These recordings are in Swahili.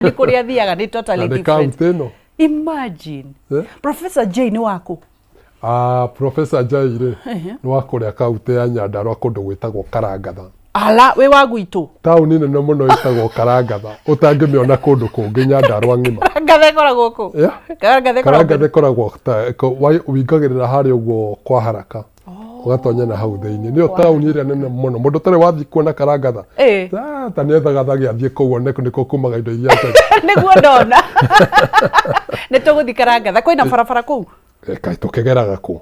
Ni kuri athiaga ni totally different. Imagine. Professor J ni wako. Professor J ni wakuria kaunti ya Nyandarua kundu gwitagwo Karangatha. Ala we wa gwitu. Tauni nene muno itagwo Karangatha. Utangimiona kundu kungi Nyandarua ngima. Karangatha koragwo ku. Karangatha koragwo wingagirira hari uguo kwa haraka. Ugatonya na hau thiini ni tauni ire nene muno mundu tare wathi kuona Karangatha ta ni ethaga thagia kuo niko kumaga indo iria niguo ndona ni tuguthi Karangatha kwina barabara kuu kai tukegeraga ku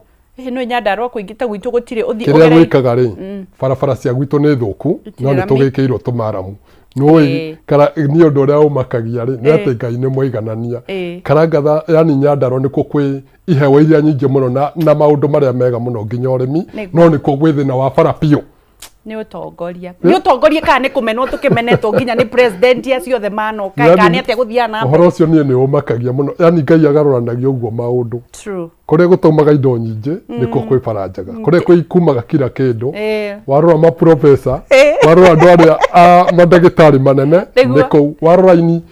no Nyandarua kuingita gwitu gutire uthi kire gwikaga ri barabara cia gwitu ni thuku no ni tugikiirwo tumaramu Noi kara ni undu uria umakagia ri ni ati Ngai ni muiganania Karangatha yani Nyandarua niko kwi ihewa iria nyingi muno na maundu maria mega muno nginya urimi no niko gwi thina wa bara pio ni utongoria kana ni kumenwo tukimenetwo nginya ni president acio the man o kai kana atia guthiana uhoro ucio ni umakagia muno yani Ngai agaruranagia uguo maundu true kuria gutumaga indo nyingi niko kwi baranjaga kuria kwi kumaga kila kindu warora ma professor warora andu aria madagitari manene niko warora ini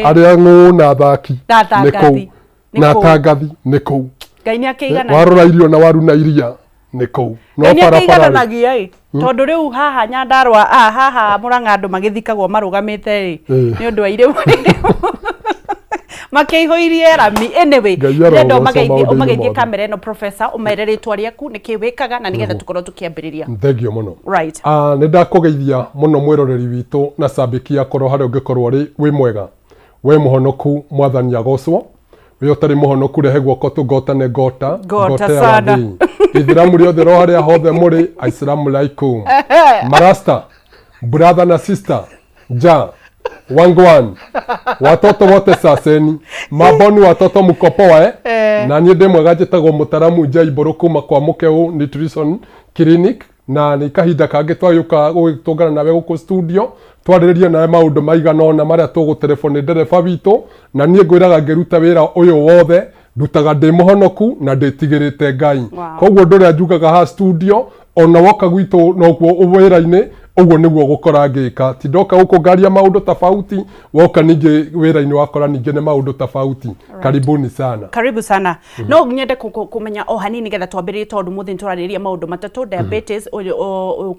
aria ngu na thaki niko na tangathi niko Ngai ni akiigana warora irio na waru na iria niko no para nagia tondu riu haha Nyandarua haha Murang'a andu magithikagwo marugamite ni undu wa ire makihoirie rami anyway ndendo magaithie kamera eno professor umerere twaria ku nikiwikaga na nigetha tukorwo tukiambiriria thegio muno right ni ndakugeithia muno mwiroreri witu na sabiki akorwo hari ungikorwo ri wi mwega we muhonoku mwathani agocwo we utari muhonoku rehe guoko tugotane gota sana Ithiramu riothe ro haria hothe muri Assalamu alaikum Marasta brother na sister wangwan watoto wote saseni maboni watoto mukopoa na nie ndemwe gajitagwo mutaramu Jaiboro kuma kwa Mukeu Nutrition Clinic na ni kahinda kangi twayuka gutungana nawe guku studio twaririe nawe maundu maigana ona maria tugutelefone ndereba witu na nie ngwiraga ngiruta wira uyu wothe ndutaga ndi muhonoku na nditigirite Ngai koguo nduria njugaga ha studio ona woka gwitu noguo wira-ini uguo niguo gukora ngika ti ndoka guku ngaria maundu tofauti woka ningi wira-ini wakora ningi ne maundu tofauti karibuni sana karibu sana no nyende kumenya o hanini getha twambirie tondu muthi turariria maundu matatu diabetes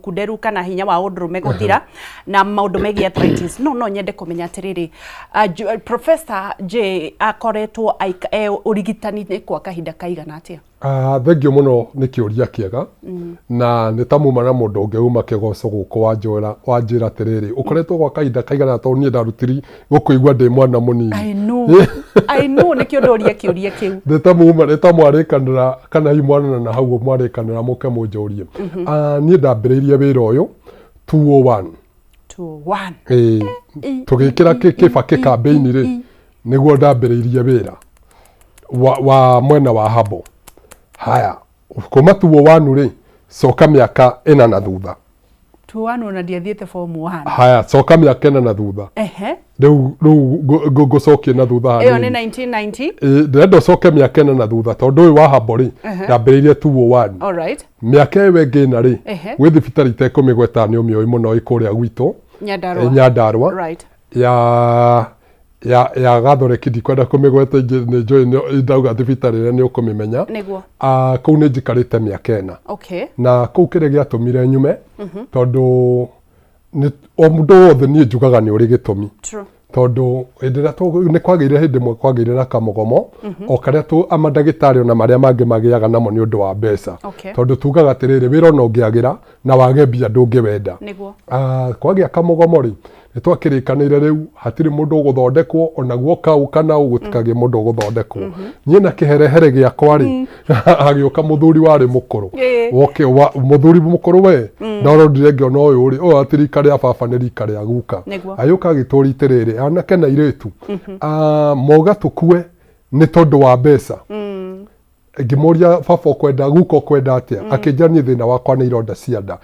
kuderu kana hinya wa undurume guthira na maundu megi arthritis no nyende kumenya atiriri Professor J akoretwo urigitani ni kwa kahinda kaigana atia thengio muno ni kiuria kiega na ni tamuma na mundu ungeuma kigoco guku wanjira atiriri ukoretwo kwa kahinda kaigana to nie ndarutiri gukuigua ndi mwana munini I know ni kiuria kiuria kiu ni tamwarikanira kana hi mwana na hau mwarikanira muke munjurie nie ndambiriirie wira uyu 201 tugikira kibaki campaign ri niguo ndambiriirie wira wa mwena wa habo haya kuma 201 ri soka miaka ina na thutha 201 na ndiathiete form 1 haya soka miaka ina na thutha riu gucokie na thutha iyo ni 1990 ndendo soke miaka ina na thutha tondu uyu wa habo ri ndambiriirie 201 alright miaka ewe ngina ri wi thibitari tekumigweta ni umioyi muno ikuria gwitu Nyandarua right ya gathore kidi kwenda kumigweta ni joy ndauga thibitari ni ukumimenya niguo kuu ni njikarite miaka ina na kuu kire giatumire nyume tondu o mundu wothe ni njugaga ni uri gitumi tondu ndira ni kwagire hindi mwe kwagire na kamugomo o karia tu amadagitari na maria mangi magiaga namo ni undu wa mbeca tondu tugaga atiriri wira no ngiagira na wage mbia ndungewenda niguo kwagia kamugomo ri ni twakirikanire riu hatiri mundu guthondekwo ona guoka ukana ugutikagie mundu guthondekwo nie na kiherehere giakwa ri agioka muthuri wari mukuru woke muthuri mukuru we ndorondire ngiona uyu ri o atirika ria baba ni rika ria guka ayuka gituri tiriri anake na iretu moga tukue ni tondu wa mbeca ngimuria baba kwenda guko kwenda atia akinjania thina wakwa ni ironda cia nda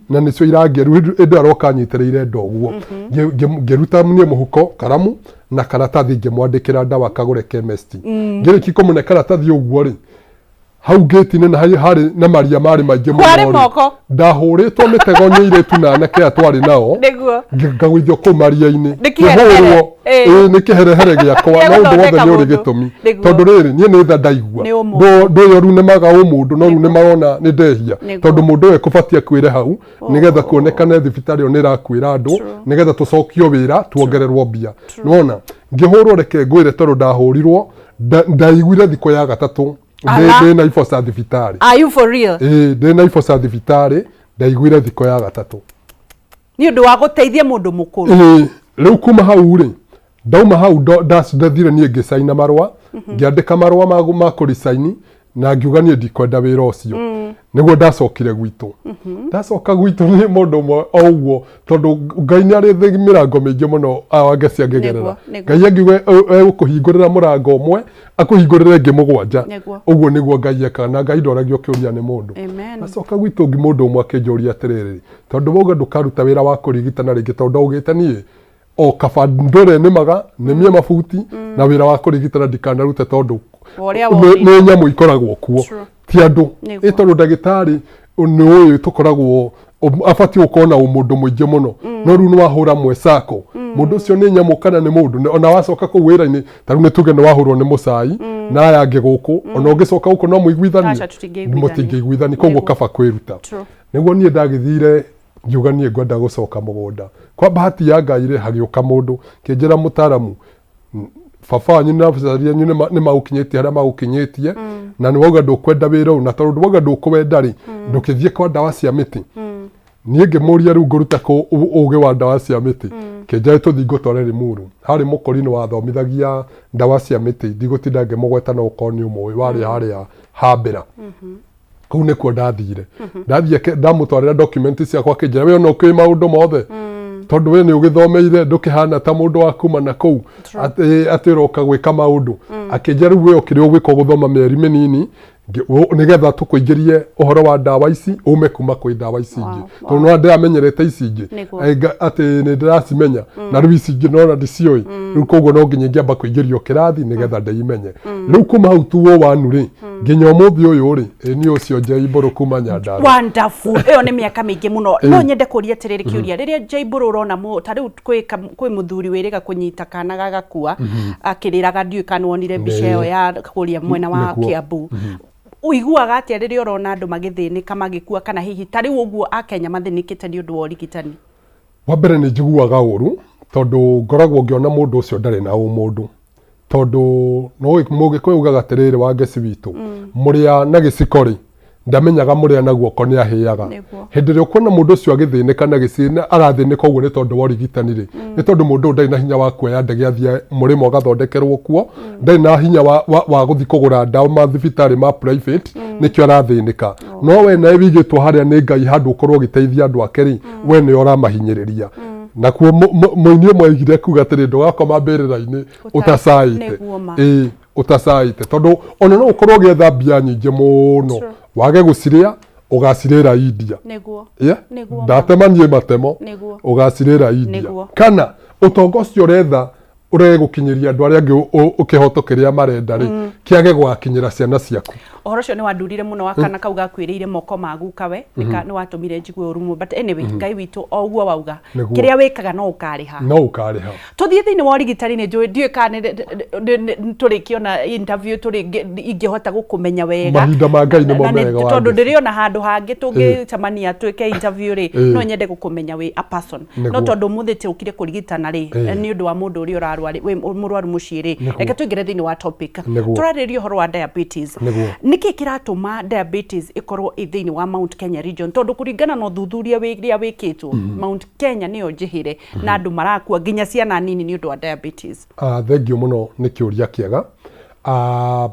na nicio irangeru endo aroka nyitiriire ndoguo ngiruta nie muhuko karamu na karatathi ngimwandikira ndawa kagure chemist ngiriki kumune karatathi uguo ri hau gate-inĩ na harĩ na maria marĩ maingĩ Kwarĩ moko. ndahũrĩtwo mĩtego nyĩirĩtu na anake aya twarĩ nao Nĩguo. ngagũithio kũu maria-inĩ Nĩ kĩherehere. nĩ kĩherehere gĩakwa no ũndũ wothe nĩ ũrĩ gĩtũmi tondũ rĩrĩ niĩ nĩ tha ndaigua Nĩ ũmũndũ. ndũyũ rĩu nĩmaga ũmũndũ no rĩu nĩmarona nĩ ndehia tondũ mũndũ ũyũ ekũbatiĩ akwĩre hau nĩgetha kuonekane thibitarĩ ĩyo nĩ ĩrakwĩra andũ nĩgetha tũcokio wĩra tuongererwo mbia nĩwona ngĩhũrwo reke ngwĩre tondũ ndahũrirwo ndaiguire thikũ ya gatatũ ndĩ na ifo cia thibitarĩ. Are you for real? Ndĩ na ifo cia thibitarĩ ndaiguire thikũ ya gatatũ Nĩ ũndũ wa gũteithia mũndũ mũkũrũ. Rĩu kuma hau rĩ ndauma hau ndathire niĩ ngĩcaina marũa ngĩandĩka marũa ma kũricaini na ngiuga niĩ ndikwenda wĩra ũcio nĩguo ndacokire gwitũ ndacoka gwitũ nĩ mũndũ ũmwe o ũguo tondũ Ngai nĩ arĩ mĩrango mĩingĩ mũno wange cia ngĩgerera Ngai angiuga egũkũhingũrĩra mũrango ũmwe akũhingũrĩre ĩngĩ mũgwanja ũguo nĩguo Ngai ekaga na Ngai ndoragio kĩũria nĩ mũndũ ndacoka gwitũ ngĩ mũndũ ũmwe akĩnjũria atĩrĩrĩ tondũ wauga ndũkaruta wĩra wa kũrigitana rĩngĩ tondũ ndaugĩte niĩ o kaba ndore nĩmaga nĩmie mabuti na wĩra wa kũrigitana ndikanarute tondũ nĩ nyamũ ikoragwo kuo ti andũ tondũ ndagĩtarĩ nĩ ũyũ tũkoragwo abatiĩ gũkorwo na ũmũndũ mũingĩ mũno no rĩu nĩ wahũra mwecako mũndũ ũcio nĩ nyamũ kana nĩ mũndũ ona wacoka kũu wĩra-inĩ ta rĩu nĩ tuge nĩ wahũrwo nĩ mũcai na aya angĩ gũkũ ona ũngĩcoka gũkũ no mũiguithanie mũtingĩiguithania koguo kaba kwĩruta nĩguo niĩ ndagĩthire ngiuga niĩ ngwenda gũcoka mũgũnda kwa bahati ya Ngai rĩ hagĩũka mũndũ kĩnjĩra mũtaaramu baba wanyu na aciari anyu nĩ magũkinyĩtie harĩa magũkinyĩtie na nĩ wauga ndũkwenda wĩra ũyũ na tondũ wauga ndũkũwenda rĩ ndũkĩthiĩ kwa ndawa cia mĩtĩ niĩ ngĩmũria rĩu ngũruta kũ ũũgĩ wa ndawa cia mĩtĩ kĩnjĩra tũthiĩ ngũtware Limuru harĩ mũkori nĩ wathomithagia ndawa cia mĩtĩ ndigũtinda ngĩmũgweta no ũkorwo nĩ ũmwe warĩ harĩa Hambĩra kũu nĩkuo ndathire ndathiĩ ndamũtwarĩra document ciakwa akĩnjĩra we ona ũkĩũĩ maũndũ mothe tondũ we nĩ ũgĩthomeire ndũkĩhana ta mũndũ wa kuma na kũu atĩ ũroka gwĩka maũndũ akĩnjĩra rĩu we ũkĩrĩ ũgwĩka gũthoma mĩeri mĩnini nĩgetha tũkũingĩrie ũhoro wa ndawa ici ume kuma kwĩ ndawa ici ingĩ tondũ no ndĩramenyerete ici ingĩ atĩ nĩ ndĩracimenya na rĩu ici ingĩ no ndiciũĩ rĩu koguo no nginya ingĩamba kũingĩrio kĩrathi nĩgetha ndĩimenye rĩu kuma hau tu wanu rĩ nginya ũmũthĩ ũyũ rĩ nĩ ũcio Njaibũrũ kuma Nyandarua. Wonderful. Ĩyo nĩ mĩaka mĩingĩ mũno no nyende kũria atĩrĩrĩ kĩũria rĩrĩa Njaibũrũ ũrona ta rĩu kwĩ mũthuri wĩrĩga kũnyita kana gagakua akĩrĩraga ndiũĩ kana wonire mbica ĩyo ya kũrĩa mwena wa Kiambu ũiguaga atĩa rĩrĩa ũrona andũ magĩthĩnĩka magĩkua kana hihi ta rĩu ũguo Akenya mathĩnĩkĩte nĩ ũndũ wa ũrigitani? Wa mbere nĩ njiguaga ũru tondũ ngoragwo ngĩona mũndũ ũcio ndarĩ na ũmũndũ tondũ no mũgĩkũyũ ugaga atĩrĩrĩ wa ngeci witũ mũrĩa na gĩciko rĩ ndamenyaga mũrĩa na guoko nĩ ahĩaga hĩndĩ ĩrĩa ũkuona mũndũ ũcio agĩthĩnĩka na gĩcina arathĩnĩka ũguo nĩ tondũ wa ũrigitani rĩ nĩ tondũ mũndũ ndarĩ na hinya wa kuoya ndege athiĩ mũrĩmo agathondekerwo kuo ndarĩ na hinya wa gũthiĩ kũgũra ndawa mathibitarĩ ma private nĩkĩo arathĩnĩka no we nawe wĩigĩtwo harĩa nĩ Ngai handũ ũkorwo ũgĩteithia andũ ake rĩ we nĩ ũramahinyĩrĩria nakuo mũini ũmwe aigire kuga atĩrĩ ndũgakoma mbĩrĩra-inĩ ũtacaĩte ũtacaĩte tondũ ona no ũkorwo ũgĩetha mbia nyingĩ mũno wage gũcirĩa ũgacirĩra India ndatemanie matemo ũgacirĩra India kana ũtonga ũcio ũretha ũrege gũkinyĩria andũ arĩa angĩ ũkĩhoto kĩrĩa marenda rĩ kĩage gwakinyĩra ciana ciaku. Ũhoro ũcio nĩ wandurire mũno wakana kau gakwĩrĩire moko magu kawe nĩ watũmire njigue ũru mũno but anyway Ngai witũ o ũguo wauga kĩrĩa wĩkaga no ũkarĩha tũthiĩ thĩinĩ wa ũrigitani nĩ njũĩ ndiũĩ kana tũrĩkĩona interview ingĩhota gũkũmenya wega mahinda ma Ngai nĩmo mega tondũ ndĩrĩona handũ hangĩ tũngĩcemania twĩke interview rĩ no nyende gũkũmenya wĩ a person no tondũ mũthĩ tũkire kũrigitana rĩ nĩ ũndũ wa mũndũ ũrĩa ũrarwara mũrwaru mũciĩ rĩ reke tũingĩre thĩinĩ wa topic tũrarĩrĩria ũhoro wa diabetes nĩkĩ kĩratũma diabetes ĩkorwo thĩinĩ wa Mount Kenya region tondũ kũringana na ũthuthuria wĩrĩa wĩkĩtwo Mount Kenya nĩyo njĩhĩre na andũ marakua nginya ciana nini nĩ ũndũ wa diabetes. Thengio mũno nĩ kĩũria kĩega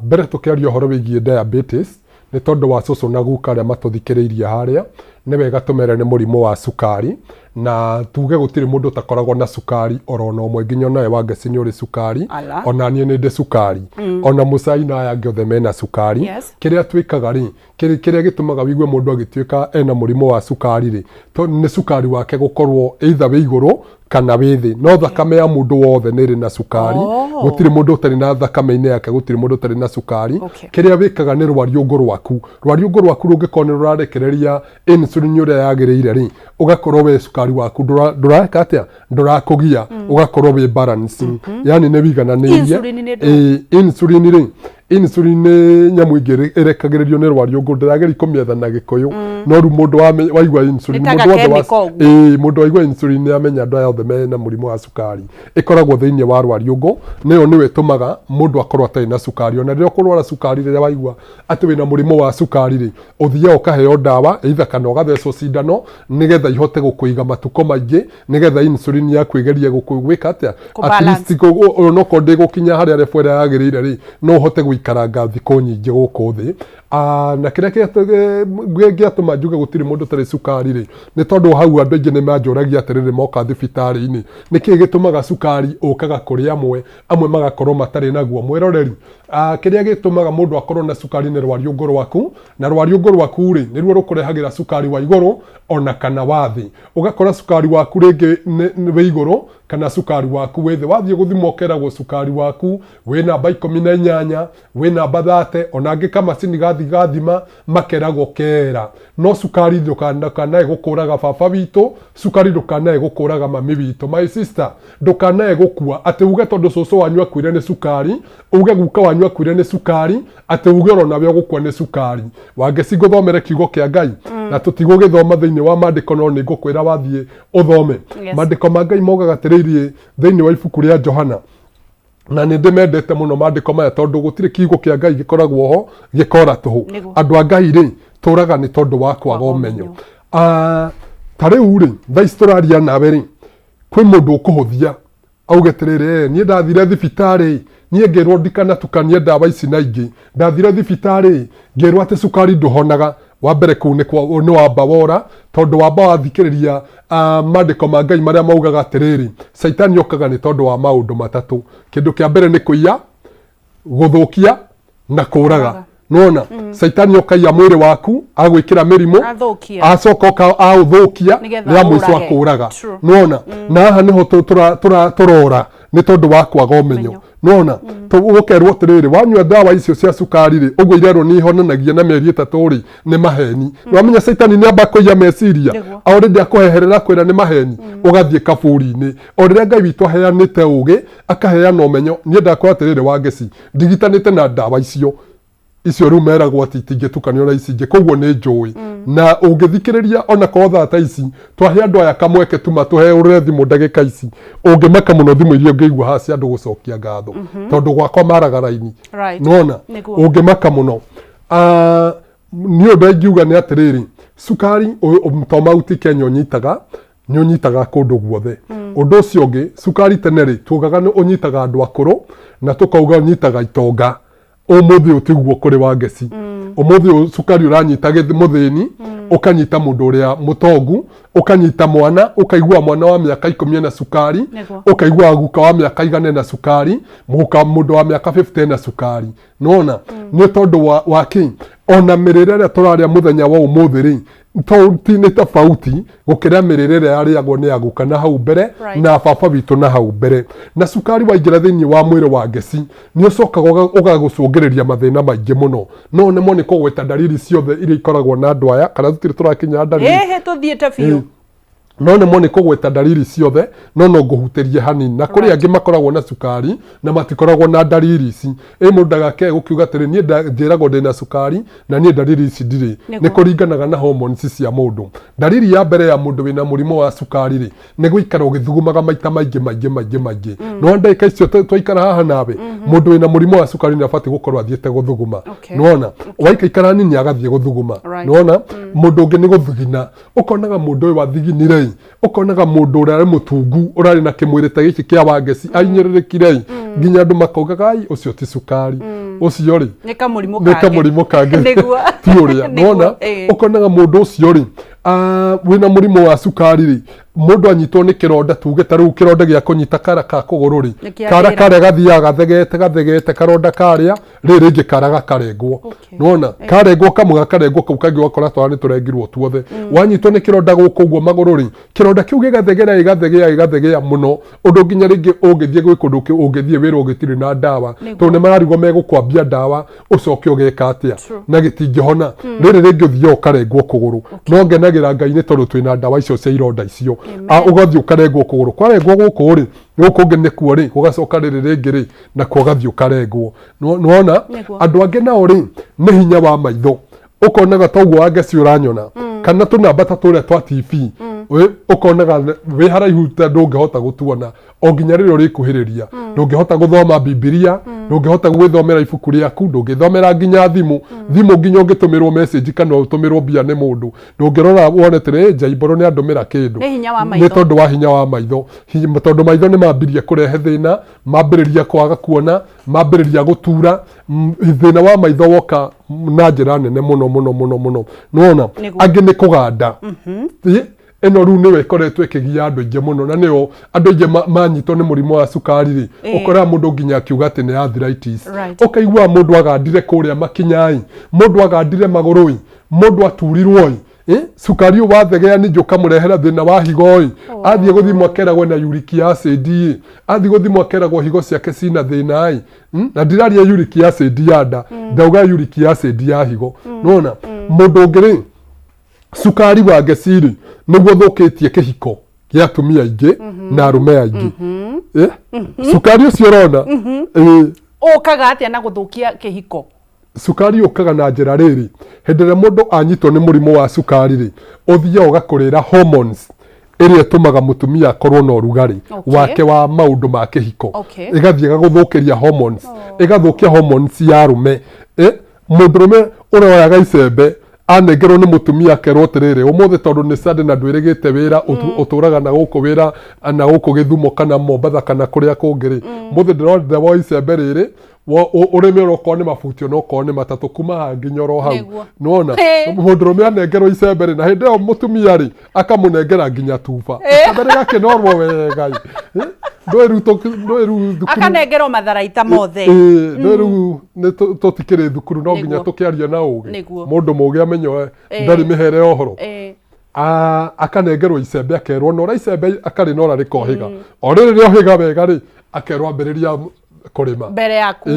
mbere tũkĩaria ũhoro wĩgiĩ diabetes nĩ tondũ wa cũcũ na guka arĩa matũthikĩrĩirie harĩa nĩ wega tũmere nĩ mũrimũ wa cukari, na tuge gũtirĩ mũndũ takoragwo na cukari orona ũmwe nginya nawe Wangeci nĩ ũrĩ cukari, ona niĩ nĩ ndĩ cukari, ona Mũchai na aya angĩ othe mena cukari. Kĩrĩa twĩkaga rĩ, kĩrĩa gĩtũmaga wigue mũndũ agĩtuĩka ena mũrimũ wa cukari rĩ, nĩ cukari wake gũkorwo either wĩ igũrũ kana wĩ thĩ. No thakame ya mũndũ wothe nĩ ĩrĩ na cukari, gũtirĩ mũndũ ũtarĩ na thakame-inĩ yake, gũtirĩ mũndũ ũtarĩ na cukari. Kĩrĩa wĩkaga nĩ rwariũngũ rwaku, rwariũngũ rwaku rũngĩkorwo nĩ rũrarekereria insulin ũrĩa yagĩrĩire rĩ, ũgakorwo we cukari waku ndũreka atĩa, ndũrakũgia, ũgakorwo wĩ balance, yani nĩ wigananĩirie. Insulin rĩ, insulin nĩ nyamũ ingĩ ĩrekagĩrĩrio nĩ rwariũngũ, ndĩrageria kũmietha na Gĩkũyũ, no rĩu mũndũ waigua insulin, mũndũ waigua insulin nĩ amenya andũ aya othe mena mũrimũ wa cukari. Ĩkoragwo thĩinĩ wa rwariũngũ, nĩyo nĩwe ĩtũmaga mũndũ akorwo atarĩ na cukari. Ona rĩrĩa ũkũrwara cukari, rĩrĩa waigua atĩ wĩna mũrimũ wa cukari rĩ, ũthiaga ũkaheo ndawa either kana ũgathecwo cindano nĩgetha ihote gũkũiga matukũ maingĩ, nĩgetha insulin yaku ĩgerie gwĩka atĩa, at least onokorwo ndĩgũkinya harĩa level ĩrĩa yagĩrĩire rĩ, no ũhote gũikaranga thikũ nyingĩ gũkũ thĩ. Na kĩrĩa gĩatũma njuge gũtirĩ mũndũ ũtarĩ cukari rĩ, nĩ tondũ hau andũ aingĩ nĩ manjũragia atĩrĩrĩ moka thibitarĩ-inĩ, nĩkĩĩ gĩtũmaga cukari ũkaga kũrĩ amwe magakorwo matarĩ naguo. Mwĩroreri, kĩrĩa gĩtũmaga mũndũ akorwo na cukari nĩ rwariũngũ rwaku, na rwariũngũ rwaku rĩ, nĩruo rũkũrehagĩra cukari wa igũrũ ona kana wa thĩ. Ũgakora cukari waku rĩngĩ wĩ igũrũ kana cukari waku wĩ thĩ. Wathiĩ gũthima ũkeragwo cukari waku wĩ namba 18, wĩ namba 30, ona angĩ kamacini gathima makeragwo kera. No cukari ndũkanae gũkũraga baba witũ, cukari ndũkanae gũkũraga mami witũ. My sister, ndũkanae gũkua atĩ uge tondũ cũcũ wanyu akuire nĩ cukari, uge guka wanyu akuire nĩ cukari, atĩ uge ona we ũgũkua nĩ cukari. Wangeci ngũthomere kiugo kĩa Ngai, na tũtigũgĩthoma thĩinĩ wa maandĩko, no nĩ ngũkwĩra wathiĩ ũthome. Maandĩko ma Ngai mogaga atĩrĩrĩ thĩinĩ wa ibuku rĩa Johana, na nĩ ndĩmendete mũno maandĩko maya tondũ gũtirĩ kiugo kĩa Ngai gĩkoragwo ho gĩkora tũhũ. Andũ a Ngai rĩ, tũraga nĩ tondũ wa kwaga ũmenyo. Ta rĩu rĩ, thaa ici tũraria nawe rĩ, kwĩ mũndũ ũkũhũthia auge atĩrĩrĩ, niĩ ndathire thibitarĩ, niĩ ngĩrwo ndikanatukanie ndawa ici na ingĩ, ndathire thibitarĩ ngĩrwo atĩ cukari ndũhonaga. Wa mbere kũu nĩ wamba wora, tondũ wamba wathikĩrĩria maandĩko ma Ngai marĩa maugaga atĩrĩrĩ, Saitani okaga nĩ tondũ wa maũndũ matatũ. Kĩndũ kĩa mbere nĩ kũiya, gũthũkia na kũũraga. Nona Saitani okaiya mwĩrĩ waku, agwĩkĩra mĩrimũ, acoka aũthũkia rĩa mũico akũũraga. Nona na haha nĩho tũrora nĩ tondũ wa kwaga ũmenyo. Nona ũkerwo atĩrĩrĩ, wanyua ndawa icio cia cukari rĩ, ũguo irerwo nĩ ihonanagia na mĩeri 3 rĩ, nĩ maheni. Wamenya Saitani nĩ amba kũiya meciria, already akũheherera kwĩra nĩ maheni, ũgathiĩ kaburi-inĩ. O rĩrĩa Ngai witũ aheanĩte ũũgĩ, akaheana ũmenyo, niĩ ndakwĩra atĩrĩrĩ Wangeci, ndigitanĩte na ndawa icio rĩu meragwo atĩ itingĩtukanio na ici ingĩ, koguo nĩ njũĩ. Na ũngĩthikĩrĩria ona korwo thaa ta ici, twahe andũ aya kamweke tu matũheũrĩre thimũ ndagĩka ici, ũngĩmaka mũno thimũ iria ũngĩigua haha cia andũ gũcokia ngatho, tondũ gwakwa maraga raini. Nona ũngĩmaka mũno. Niĩ ũndũ ingiuga nĩ atĩrĩrĩ, cukari to mauti Kenya ũnyitaga, nĩ ũnyitaga kũndũ guothe. Ũndũ ũcio ũngĩ, cukari tene rĩ, tuogaga nĩ ũnyitaga andũ akũrũ, na tũkauga ũnyitaga itonga. Ũmũthĩ ũtiguo kũrĩ Wangeci. Ũmũthĩ cukari ũranyita mũthĩni, ũkanyita mũndũ ũrĩa mũtongu, ũkanyita mwana, ũkaigua mwana wa mĩaka 10 na cukari, ũkaigua guka wa mĩaka 100 na cukari, mũndũ wa mĩaka 50 na cukari. Nona nĩ tondũ wa kĩ, ona mĩrĩre ĩrĩa tũrarĩa mũthenya wa ũmũthĩ rĩ, nĩ tofauti gũkĩra mĩrĩre ĩrĩa yarĩagwo nĩ aguka na hau mbere na baba witũ na hau mbere. Na cukari waingĩra thĩinĩ wa mwĩrĩ wa Ngeci, nĩ ũcokaga ũgagũcũngĩrĩria mathĩna maingĩ mũno. No nĩmo nĩ kũgweta ndariri ciothe iria ikoragwo na andũ aya, kana tũtirĩ tũrakinya ndariri. Tũthiĩte biũ. No nĩmo nĩ kũgweta ndariri ciothe, no ngũhutĩrie hanini. Na kũrĩ angĩ makoragwo na cukari na matikoragwo na ndariri ici. Mũndũ ndagake gũkiuga atĩrĩ, niĩ njĩragwo ndĩna cukari na niĩ ndariri ici ndirĩ. Nĩ kũringanaga na hormones cia mũndũ. Ndariri ya mbere ya mũndũ wĩna mũrimũ wa cukari rĩ, nĩ gũikara ũgĩthugumaga maita maingĩ. No ndagĩka icio twaikara haha nawe, mũndũ wĩna mũrimũ wa cukari nĩ abatiĩ gũkorwo athiĩte gũthuguma. Nona waikaikara nini agathiĩ gũthuguma. Nona mũndũ ũngĩ nĩ gũthigina. Ũkonaga mũndũ ũyũ wathiginire, ũkonaga mũndũ ũrĩa arĩ mũtungu, ũrarĩ na kĩmwĩrĩ ta gĩkĩ kĩa Wangeci, ainyĩrĩrĩkire nginya andũ makaugaga ai ũcio ti cukari, ũcio rĩ nĩ kamũrimũ kangĩ ti ũrĩa. Nona ũkonaga mũndũ ũcio rĩ, wina murimu wa cukari ri mundu anyitwo ni kironda tuge ta riu kironda gia kunyita kara ka kuguru ri kara kare gathiaga gathegete karonda karia riri ingi kara gakarengwo nona karengwo kamuga karengwo kau kangi wakora twa ni turengirwo tuothe wanyitwo ni kironda guku guo maguru ri kironda kiu gigathegea muno undu nginya ringi ungithie gwi kundu ungithie wira ugitiri na dawa to ni mararigwo megukwambia dawa ucoke ugeka atia na gitingihona riri ringi uthie ukarengwo kuguru no ngenagira Ngai ni tondu twina dawa icio cia ironda icio ugathie ukarengwo kuguru kwarengwo guku ri guku ngi nikuo ri gugacoka riri ringi ri na kugathie ukarengwo nuona andu angi nao ri ni hinya wa maitho ukonaga toguo wangeci uranyona kana tunamba ta turia twa TV ukonaga wi haraihu ta ndungihota gutuona o nginya riri urikuhiriria ndungihota guthoma Biblia ndungihota gwithomera ibuku riaku ndungithomera nginya thimu nginya ungitumirwo message kana utumirwo bia ni mundu ndungirora wone tire Jaiboro ni andumira kindu ni tondu wa hinya wa maitho tondu maitho ni mambirie kurehe thina mambiriria kwaga kuona mambiriria gutura thina wa maitho woka na njira nene muno nuona angi ni kuganda eno ru niwe ikoretwe ikigia andu ingi muno na nio andu ingi manyitwo ni murimo wa cukari ri ukora mundu nginya akiuga ati ni arthritis ukaigua mundu agandire kuria makinyai mundu agandire magurui mundu aturirwo cukari wathegea ni njuka murehera thina wa higo athie guthimwo akeragwo na uric acid athie guthimwo akeragwo higo ciake cina thina na ndiraria uric acid ya nda ndauga uric acid ya higo nona mundu ngiri cukari wa geciri niguo thukitie kihiko gia atumia aingi na arume aingi cukari ucio rona ukaga atia na guthukia kihiko cukari ukaga na njira riri hindire mundu anyitwo ni murimo wa cukari ri uthia ugakurira hormones iria tumaga mutumia akorwo na urugari wake wa maundu ma kihiko igathie gaguthukiria hormones igathukia hormones ya arume mundurume uroyaga icembe anengerwo ni mutumia akerwo tiriri umuthi tondu ni Sunday na ndwirigite wira uturaga na guku wira na guku Githumo kana Mombatha kana kuria kungiri muthi ndirondire wa icembe riri urimi uroko ni mabutio no ko ni matatu kuma hanginya ro hau nuona mundurume anengerwo icembe ri na hindi yo mutumia ri akamunengera nginya tuba icembe yake norwo wega ndweru akanengerwo matharaita mothe ndweru ni tutikire thukuru no nginya tukiaria na ugi mundu mugi amenyo ndari mihere ohoro akanengerwo icembe akerwo nora icembe akari nora rikohiga oriri riohiga wega ri akerwo ambiriria kurima mbere yaku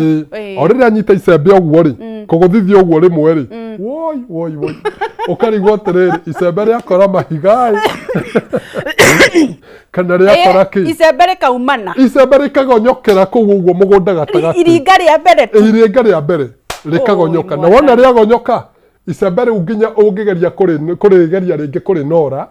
oriri anyita icembe ogwo ri kuguthithia ogwo rimwe ri woi ukarigwo tiriri icembe riakora mahigai kana riakora ki icembe rikaumana icembe rikagonyokera kuu ugwo mugunda gatagati iringa ria mbere rikagonyoka na wona riagonyoka icembe riu nginya ungigeria kurigeria ringi kuri nora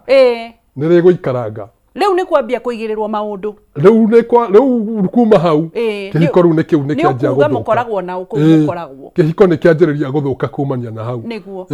ni riguikaranga riu ni kwambia kuigirirwo maundu riu kuma hau kihiko riu ni kiu ni kianjia guthuka mukoragwo na ukukoragwo kihiko ni kianjiriria guthuka kumania na hau niguo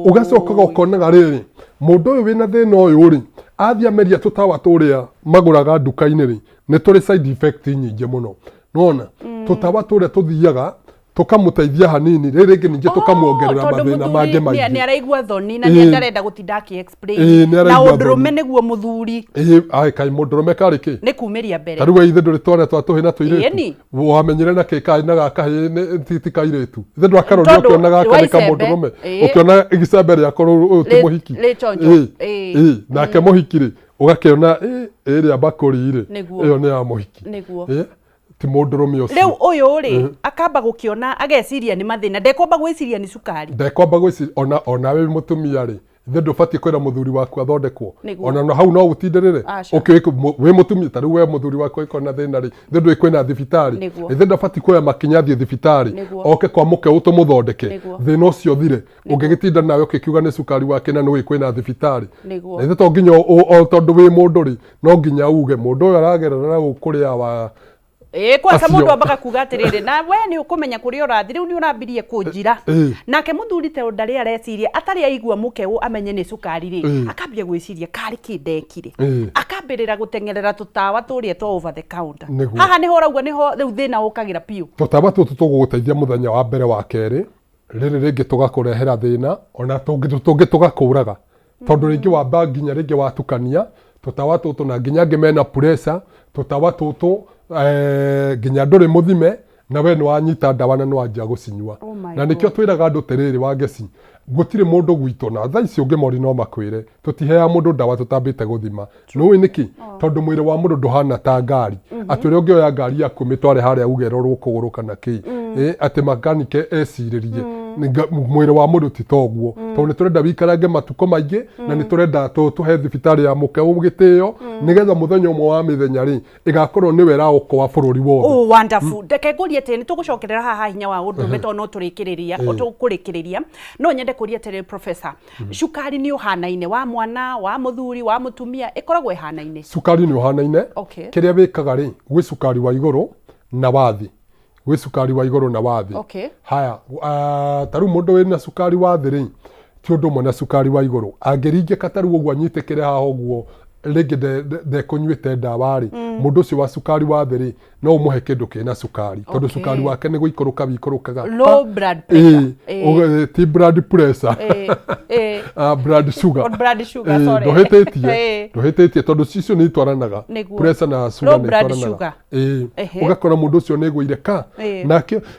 ugacoka ukonaga riri mundu uyu wina thina uyu ri athia meria tutawa turia maguraga nduka-ini ri ni turi side effect nyingi muno nona tutawa turia tuthiaga tukamuteithia hanini riri ngi ninge tukamuongerera mathina mange maingi ni araigua thoni na ni ndarenda gutinda ki explain na undurume niguo muthuri ai kai mundurume kari ki ni kumiria mbere taruga ithe nduri twana twatuhina tuiretu wamenyire na ke kai na gaka ni titi kairetu ithe ndo akarori ukiona gaka ni kamundurume ukiona igicembe ria korwo ti muhiki nake muhikire ugakiona ria bakuri ire iyo ni ya muhiki ti mundurume ucio riu uyu ri akamba gukiona ageciria ni mathina ndekwamba gwiciria ni cukari ndekwamba gwiciria ona we mutumia ri ithe ndubati kwira muthuri waku athondekwo ona hau no utindirire we mutumia tari we muthuri waku ikona thina ri ithe ndui kwina thibitari ithe ndubati kuoya makinya thie thibitari oke kwa muke utumuthondeke thina ucio thire ungigitinda nawe ukikiuga ni cukari wake na nui kwina thibitari ithe to nginya tondu wi mundu ri no nginya uge mundu uyu aragerera na gukuria wa kwasa mundu ambaga kuga atiriri na we ni ukumenya kuria urathi riu ni urambirie kunjira nake muthuri te ndari areciria atari aigua mukeu amenye ni cukari ri akambia gwiciria kari kindekire akambirira gutengerera tutawa turia to over the counter haha ni ho rauga ni ho riu thina ukagira piu tutawa tutu tuguguteithia muthenya wa mbere wa keri riri ringi tugakurehera thina ona tungi tugakuraga tondu ringi wamba nginya ringi watukania tutawa tutu na nginya ngimena pressure tutawa tutu nginya nduri muthime na we no anyita ndawa na no anjia gucinyua na nikio twiraga andu tiriri wa geci gutire mundu gwito na thaa ici ungimori no makwire tutihea mundu ndawa tutambite guthima no we niki tondu mwire wa mundu nduhana ta ngari atwire ungioya ngari yaku mitware haria ugerorwo kuguru kana ki ati makanike eciririe mwire wa mundu titoguo tondu ni turenda wikarange matuko maingi na ni turenda tuhe thibitari ya muke ugitio nigetha muthenya umwe wa mithenya ri igakorwo ni wera uko wa bururi wothe. Oh, wonderful. Ndeke ngurie ati ni tugucokerera haha hinya wa undume to no turikiriria tukurikiria no nyende kuria ati professor cukari ni uhanaine wa mwana wa muthuri wa mutumia ikoragwo ihanaine? Cukari ni uhanaine kiria wikaga ri gwi cukari wa iguru na wathi gwi cukari wa iguru na wathi haya taru mundu wina cukari wa thi ri ti undu mwe na cukari wa iguru angiringe kataru ogwo anyitikire haha ogwo rĩngĩ ndekũnyuĩte ndawa rĩ mũndũ ũcio wa cukari wa thĩ rĩ no ũmũhe kĩndũ kĩna cukari tondũ cukari wake nĩ gũikũrũka wĩikũrũkaga low blood pressure ti blood pressure blood sugar sorry ndũhĩtĩtie tondũ cicio nĩ itwaranaga pressure na sugar nĩ itwaranaga ũgakora mũndũ ũcio nĩ gwĩire ka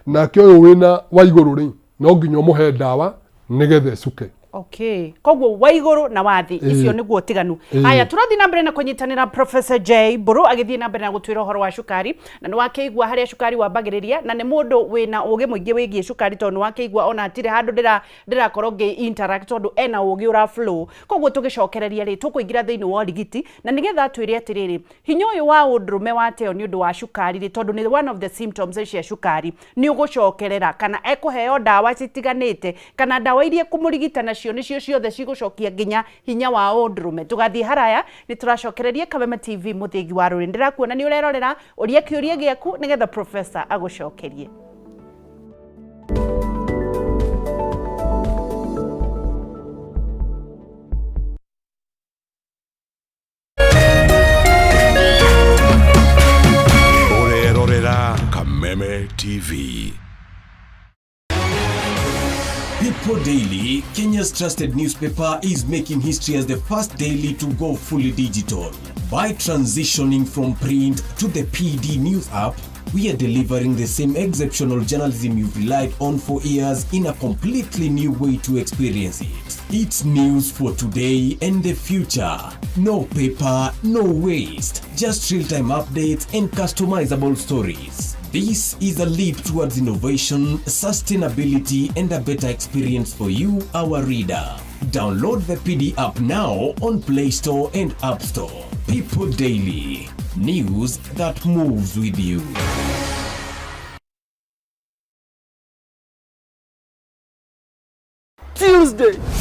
nake ũyũ wĩna wa igũrũ rĩ no nginya ũmũhe ndawa nĩgetha ĩcuke. Okay. Kogwo waiguru na wathi icio niguo tiganu. Haya turathi na mbere na kunyitanira Professor J Buru agithie na mbere na gutwira uhoro wa cukari na ni wakeigua haria cukari wambagiriria na ni mundu wina ugi muingi wigie cukari tondu wakeigua ona atire handu ndirakorwo ngi interact tondu ena ugi ura flow. Kogwo tugicokereria ri tukuingira thiini wa ligiti na nigetha atwire atiriri hinya uyu wa undurume wateo ni undu wa cukari ri tondu ni one of the symptoms cia cukari ni ugucokerera kana ekuheo ndawa citiganite kana ndawa iria kumurigita na nicio ciothe cigucokia nginya hinya wa undurume tugathie haraya ni turacokereria Kameme TV muthigi wa ruri ndirakuona ni urerorera uria kiuria giaku nigetha professor agucokerie. Urerorera Kameme TV. People Daily, Kenya's trusted newspaper, is making history as the first daily to go fully digital. By transitioning from print to the PD News app, we are delivering the same exceptional journalism you've relied on for years in a completely new way to experience it. It's news for today and the future. No paper, no waste. Just real-time updates and customizable stories. This is a leap towards innovation, sustainability, and a better experience for you, our reader. Download the PD app now on Play Store and App Store. People Daily. News that moves with you.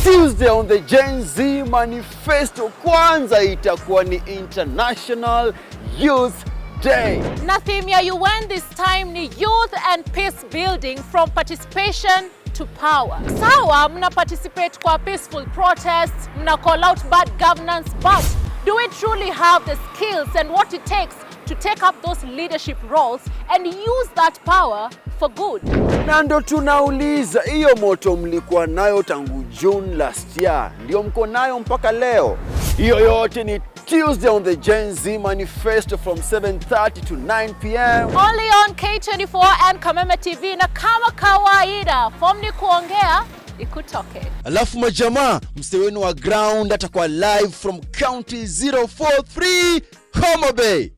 Tuesday on the Gen Z Manifesto. Kwanza itakuwa ni International Youth Day. Na theme ya UN this time ni youth and peace building from participation to power. Sawa, mna participate kwa peaceful protests, mna call out bad governance, but do we truly have the skills and what it takes to take up those leadership roles and use that power for good? Na ndo tunauliza, hiyo moto mlikuwa nayo tangu June last year, ndio mko nayo mpaka leo? Hiyo yote ni Tuesday on the Gen Z Manifesto from 7:30 to 9 p.m. Only on K24 and Kameme TV, na kama kawaida form ni kuongea ikutoke. Alafu majamaa, msee wenu wa ground atakuwa live from County 043 Homa Bay.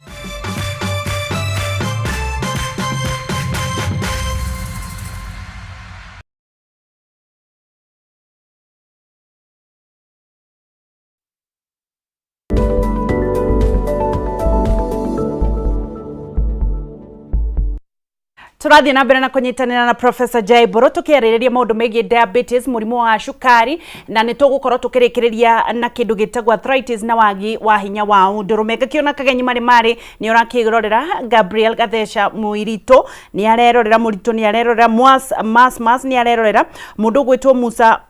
Turathi na mbere na kunyitanira na Professor J Buru tukiririria maundu megie diabetes murimu wa cukari na ni tugukorwo tukirikiriria na kindu gitagwa arthritis na wagi wa hinya wa undurume gakiona kagenyi mari ni urakigororera Gabriel Gathesha Muirito ni arerorera Murito ni arerorera Mas ni arerorera mundu gwitwo Musa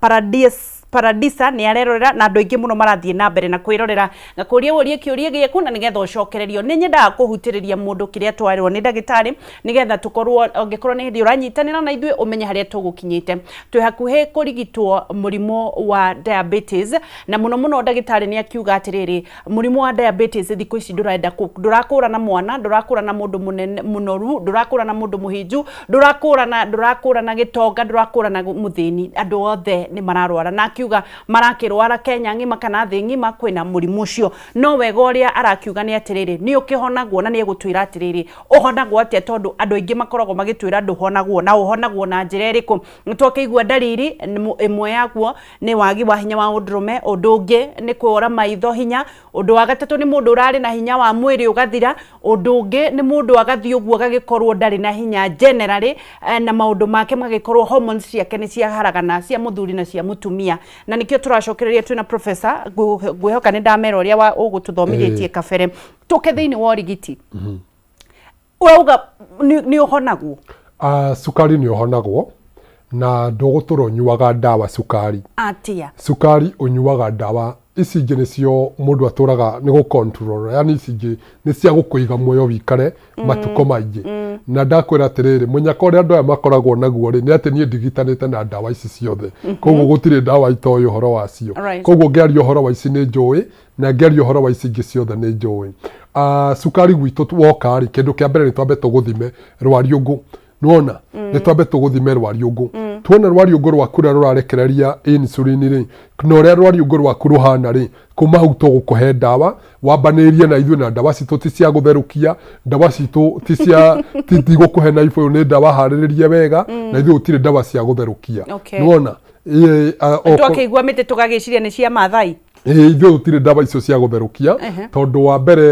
Paradisa ni arerorera na andu aingi muno marathie na mbere na kwirorera ngakuria urie kiuria giaku na nigetha ucokererio ni nyendaga kuhutiriria mundu kiria twarirwo ni ndagitari nigetha tukorwo ongekorwo ni hindi uranyitanira na ithue umenye haria tugukinyite twi hakuhi kurigitwo murimo wa diabetes na muno ndagitari ni akiuga atiriri murimo wa diabetes thikũ ici ndurakũra na mwana ndurakũra na mundu munoru ndurakũra na mundu muhinju ndurakũra na gitonga ndurakũra na muthini andu othe ni mararwara na akiuga marakirwara Kenya ngima kana thi ngima kwina murimu ucio no wega uria arakiuga ni atiriri ni ukihonagwo na ni egutwira atiriri uhonagwo atia tondu andu aingi makoragwo magitwira nduhonagwo na uhonagwo na njira iriku nitwakeigua dalili imwe yaguo ni wagi wa hinya wa undurume undu ungi ni kuora maitho hinya undu wa gatatu ni mundu urari na hinya wa mwiri ugathira undu ungi ni mundu agathi uguo gagikorwo ndari na hinya generally na maundu make magikorwo hormones ciake ni cia haragana cia muthuri na cia mutumia na nikio turacokereria twina professor ngwihoka ni ndamera uria wa ugututhomithitie kabere tuke thiini wa rigiti urauga ni uhonagwo sukari ni uhonagwo na nduguturo nyuaga ndawa sukari atia sukari unyuaga ndawa ici ingĩ nĩcio mũndũ atũraga nĩ gũcontrol yani ici ingĩ nĩ cia gũkũiga muoyo wikare matukũ maingĩ na ndakwĩra atĩrĩrĩ mũnyaka ũrĩa andũ aya makoragwo naguo rĩ nĩ atĩ niĩ ndigitanĩte na ndawa ici ciothe koguo gũtirĩ ndawa itoĩ ũhoro wacio koguo ngĩaria ũhoro wa ici nĩ njũĩ na ngĩaria ũhoro wa ici ingĩ ciothe nĩ njũĩ sukari gwitũ woka rĩ kĩndũ kĩa mbere nĩ twambe tũgũthime rwariũngũ nona nĩ twambe tũgũthime rwariũngũ tuona rwariũngũ rwaku rũrĩa rũrarekereria insulin rĩ na ũrĩa rwariũngũ rwaku rũhana rĩ kuma hau tũgũkũhe ndawa wambanĩrie na ithuĩ na ndawa citũ ti cia gũtherũkia ndawa citũ ti cia tigũkũhe na ibũyũ nĩ ndawa harĩrĩrie wega na ithuĩ gũtirĩ ndawa cia gũtherũkia nona twakĩigua mĩtĩ tũgagĩciria nĩ cia Maathai ithuĩ gũtirĩ ndawa icio cia gũtherũkia tondũ wa mbere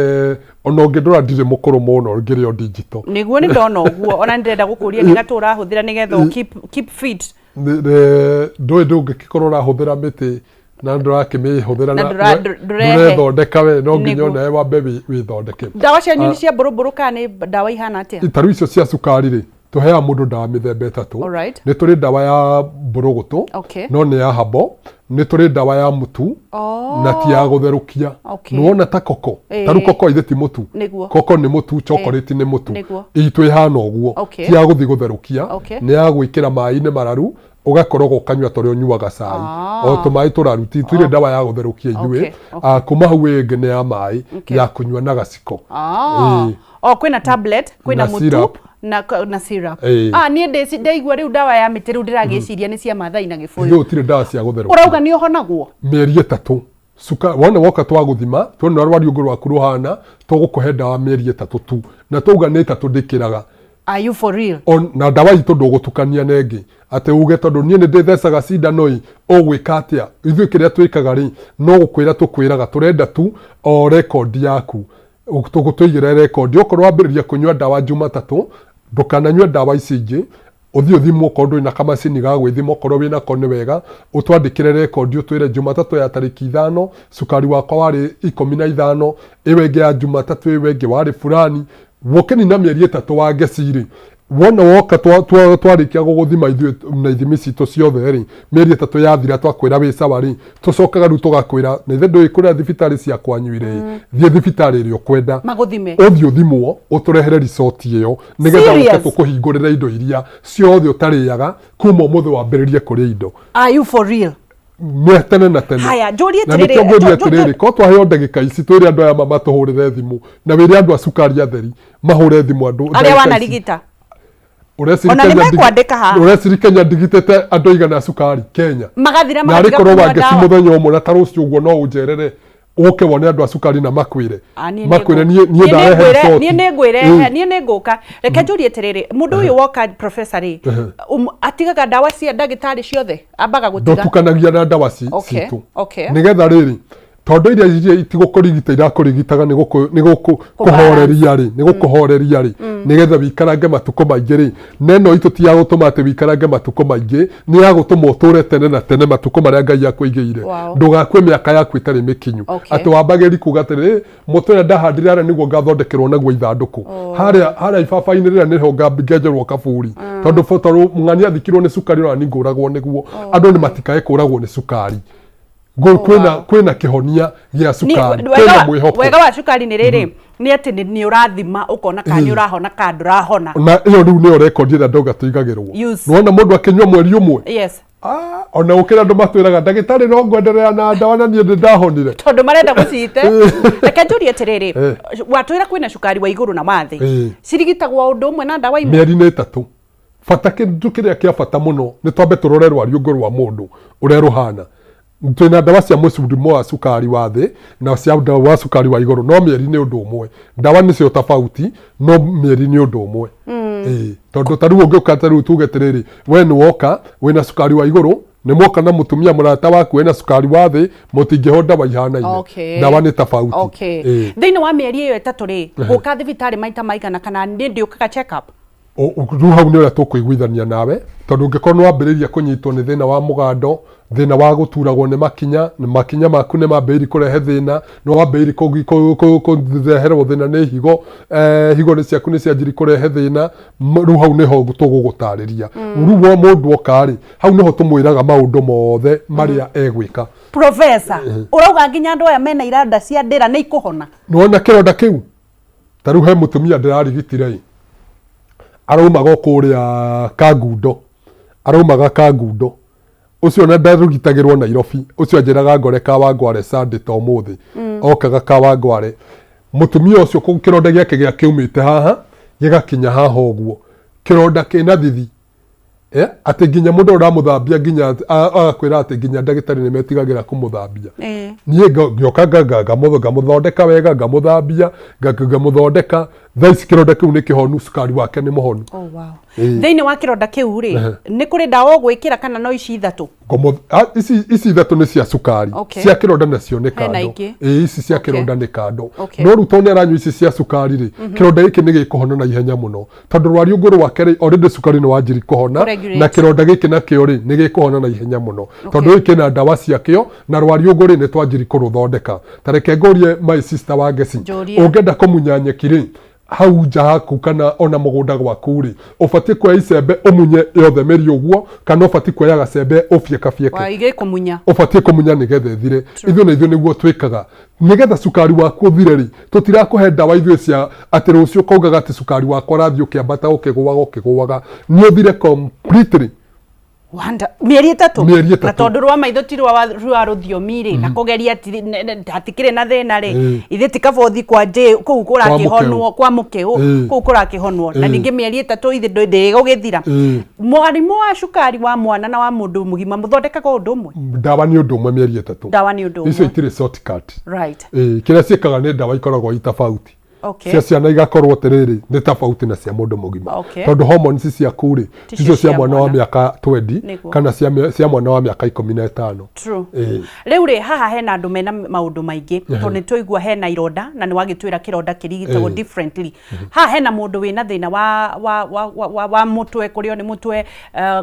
ona ũngĩndora ndirĩ mũkũrũ mũno ngĩrĩ o digital nĩguo nĩ ndona ũguo ona nĩndĩrenda gũkũria nĩ gatũ ũrahũthĩra nĩgetha keep fit ndũĩ ndũngĩkorwo ũrahũthĩra mĩtĩ na ndũrakĩmĩhũthĩra na ndũrethondeka we no nginya onawe wambe wĩthondeke ndawa cianyu nĩ cia mbũrũmbũrũ kana nĩ ndawa ihana atĩa tarĩu icio cia sukari rĩ tuheaga mũndũ ndawa mĩthemba ĩtatũ nĩ tũrĩ ndawa ya mbũrũgũtũ no nĩ ya habo nĩ tũrĩ ndawa ya mũtu na ti ya gũtherũkia nĩwona ta koko tarĩu koko ithe ti mũtu koko nĩ mũtu chocolate nĩ mũtu itũ ihana ũguo ti ya gũthi gũtherũkia nĩ ya gwĩkĩra maĩ-inĩ mararu ũgakoroga ũkanyua torĩa ũnyuaga cai o tũmaĩ tũraru ti twĩrĩ ndawa ya gũtherũkia ithuĩ kuma hau ĩngĩ nĩ ya maĩ ya kũnyua na gaciko kwĩna tablet kwĩna mũtu na syrup niĩ ndaigua rĩu ndawa ya mĩtĩ rĩu ndĩragĩciria nĩ cia Maathai na Gĩbũyũ gũtirĩ ndawa cia gũtherũkia ũrauga nĩ ũhonagwo mĩeri ĩtatũ wona woka twagũthima tuona rwariũngũ rwaku rũhana tũgũkũhe ndawa mĩeri ĩtatũ tu na twauga nĩ ĩtatũ ndĩkĩraga Are you for real? Na ndawa itũ ndũgũtukania na ĩngĩ atĩ uge tondũ niĩ nĩ ndĩthecaga cindano ũgwĩka atĩa ithuĩ kĩrĩa twĩkaga rĩ no gũkwĩra tũkwĩraga tũrenda tu o rekondi yaku tũgũtũigĩre rekondi okorwo wambĩrĩria kũnyua ndawa Jumatatũ ndũkananyue ndawa ici ingĩ ũthiĩ ũthimwo okorwo ndũrĩ na kamacini ga gwĩthima okorwo wĩna ko nĩ wega ũtwandĩkĩre rekondi ũtwĩre Jumatatũ ya tarĩki 5 sukari wakwa warĩ 15 ĩyo ĩngĩ ya Jumatatũ ĩyo ĩngĩ warĩ fulani wokeni na mĩeri ĩtatũ wa ngecirĩ wona woka twarĩkia gũgũthima ithuĩ na ithimi citũ ciothe rĩ mĩeri ĩtatũ yathira twakwĩra wĩ sawa rĩ tũcokaga rĩu tũgakwĩra na ithe ndũĩ kũrĩa thibitarĩ cia kwanyu irĩ thiĩ thibitarĩ ĩrĩa ũkwenda ũthiĩ ũthimwo ũtũrehere resort ĩyo nĩgetha ũke tũkũhingũrĩre indo iria ciothe ũtarĩaga kuma ũmũthĩ wambĩrĩrie kũrĩa indo. Are you for real? Tene na tene haya njũrie na nĩkĩongũria atĩrĩrĩ ko twaheo ndagĩka ici twĩre andũ aya matũhũrĩre thimũ na wĩre andũ a sukari atheri mahũre thimũ andũ arĩa wanarigita ũrecirikanya ndigitĩte andũ aigana sukari Kenya magathira narĩ korwo wangeci mũthenya ũmwe na ta rũciũ ũguo no ũnjerere ũke wone andũ a sukari na makwĩre niĩ ndarehe niĩ nĩ ngũka reke njũrie atĩrĩrĩ mũndũ ũyũ woka professor rĩ atigaga ndawa cia ndagĩtarĩ ciothe ambaga gũtiga ndũtukanagia na ndawa citũ nĩgetha rĩrĩ tondu iria itigũkũrigita irakũrigitaga nĩ gũkũhoreria rĩ, nĩ gũkũhoreria rĩ, nigetha wikarange matukũ maingĩ rĩ, na ĩno itũ ti ya gũtũma atĩ wikarange matukũ maingĩ, nĩ ya gũtũma ũtũre tene na tene matukũ marĩa Ngai akũigĩire. Ndũgakue mĩaka yaku ĩtarĩ mĩkinyu atĩ wambagĩri kuga atĩrĩ mũtĩ ũrĩa ndahandire harĩa nĩguo ngathondekerwo naguo ithandũkũ, harĩa ibaba-inĩ rĩrĩa nĩho ngĩenjerwo kaburi, tondũ mũng'ania athikirwo nĩ cukari ona nĩ ngũragwo nĩguo andũ nĩ matikae kũragwo nĩ cukari. Kwĩna kĩhonia gĩa cukari, kwĩna mwĩhoko. Wega wa cukari nĩ rĩrĩ, nĩ atĩ nĩ ũrathima ũkona kana nĩ ũrahona kana ndũrahona. Na ĩyo rĩu nĩyo rekondi ĩrĩa ndauga tũigagĩrwo. Nĩwona mũndũ akĩnyua mweri ũmwe, ona gũkĩra andũ matwĩraga ndagĩtarĩ no ngwenderea na ndawa na niĩ ndĩ ndahonire, tondũ marenda gũcite. Reke njũrie atĩrĩrĩ, watwĩra kwĩna cukari wa igũrũ na wa thĩ, cirigitagwo ũndũ ũmwe na ndawa imwe? Mĩeri-inĩ ĩtatũ. Bata kĩndũ kĩrĩa kĩa bata mũno nĩ twambe tũrore rwariũngũ rwa mũndũ ũrĩa rũhana. Twĩna ndawa cia mũrimũ wa cukari wa thĩ na cia ndawa wa cukari wa igũrũ, no mĩeri nĩ ũndũ ũmwe. Ndawa nĩcio tofauti, no mĩeri nĩ ũndũ ũmwe. Tondũ ta rĩu ũngĩũka ta rĩu tuge atĩrĩrĩ, we nĩ woka wĩna cukari wa igũrũ, nĩ mwoka na mũtumia mũrata waku wĩna cukari wa thĩ, mũtingĩhũra ndawa ihanaine. Ndawa nĩ tofauti. Thĩinĩ wa mĩeri ĩyo ĩtatũ rĩ, gũka thibitarĩ maita maigana kana nĩ ndĩũkaga check up? Rĩu hau nĩ ũrĩa tũkũiguithania nawe, tondũ ũngĩkorwo nĩ wambĩrĩria kũnyitwo nĩ thĩna wa mũgando, thĩna wa gũturagwo nĩ makinya maku nĩ mambĩrĩria kũrehe thĩna, nĩ wambĩrĩria kũreherwo thĩna nĩ higo, higo nĩ ciaku nĩ cianjĩrĩria kũrehe thĩna, rĩu hau nĩho tũgũgũtarĩria. Rĩu mũndũ oka rĩ, hau nĩho tũmwĩraga maũndũ mothe marĩa egwĩka. Professor, ũrauga nginya andũ aya mena iranda cia ndĩra nĩ ikũhona? Nĩwona kĩronda kĩu? Ta rĩu he mũtumia ndĩrarigitire ĩ, araumaga kũrĩa Kangundo, ucio na ndarugitagirwo Nairobi, ucio anjiraga ngore Kawangware Sunday ta umuthi, okaga Kawangware. Mutumia ucio kironda giake gia kiumite haha gigakinya haha uguo, kironda kina thithi, ati nginya mundu uramuthambia nginya agakwira ati nginya ndagitari ni metigagira kumuthambia. Nie ngioka ngamuthondeka wega, ngamuthambia ngamuthondeka, thaici kironda kiu ni kihonu, cukari wake ni muhonu. Thĩinĩ wa kironda kiu ri nĩ kũrĩ ndawa ũgwĩkĩra kana no ici ithatũ? Ici ithatũ nĩ cia cukari, cia kironda nacio nĩ kando. Ici cia kironda nĩ kando. No rĩu tondũ aranyua ici cia cukari ri, kironda gĩkĩ nĩ gĩkũhona na ihenya mũno, tondũ rwariũngũ rwake ri already cukari nĩ wanjĩrĩ kũhona, na kironda gĩkĩ nakĩo ri nĩ gĩkũhona na ihenya mũno, tondũ gĩkĩ na ndawa ciakĩo na rwariũngũ ri nĩ twanjĩrĩ kũrũthondeka. Ta reke ngorie my sister wa Geci, ũngĩenda kũmunya nyeki ri hau nja haku kana ona mũgũnda gwaku ri, ũbatiĩ kuoya icembe ũmunye yothe mĩri ũguo, kana ũbatiĩ kuoya gacembe ũbiekabieke. Waige kũmunya. Ũbatiĩ kũmunya nĩgetha ĩthire. Ithuĩ nĩguo twĩkaga. Nĩgetha cukari waku ũthire ri, tũtirakũhe ndawa ithuĩ cia atĩ rũciũ kaugaga atĩ cukari wakwa ũrathiĩ ũkĩambata ũkĩgũaga. Nĩ ũthire completely. Mĩeri ĩtatũ na tondũ rwa maitho ti rwa rũthiomi rĩ, na kũgeria hatikĩrĩ na thĩna rĩ, ithe ti kabothi kwa kũu kũrakĩhonwo kwa mũkĩũ, kũu kũrakĩhonwo, na ningĩ mĩeri ĩtatũ ithe ndĩgũgĩthira. Mũrimũ wa cukari wa mwana na wa mũndũ mũgima mũthondekaga ũndũ ũmwe? Ndawa nĩ ũndũ ũmwe mĩeri ĩtatũ. Ndawa nĩ ũndũ ũmwe. Icio itirĩ shortcut. Kĩrĩa ciĩkaga nĩ ndawa ikoragwo itafauti. Cia ciana igakorwo atĩrĩrĩ nĩ tofauti na cia mũndũ mũgima, tondũ hormones ciaku rĩ ticio cia mwana wa mĩaka 20 kana cia mwana wa mĩaka 15. Rĩu rĩ haha hena andũ mena maũndũ maingĩ, tondũ nĩ tũigua hena ironda na nĩ wagĩtwĩra kĩronda kĩrigitagwo differently. Haha hena mũndũ wĩna thĩna wa mũtwe, kũrĩo nĩ mũtwe,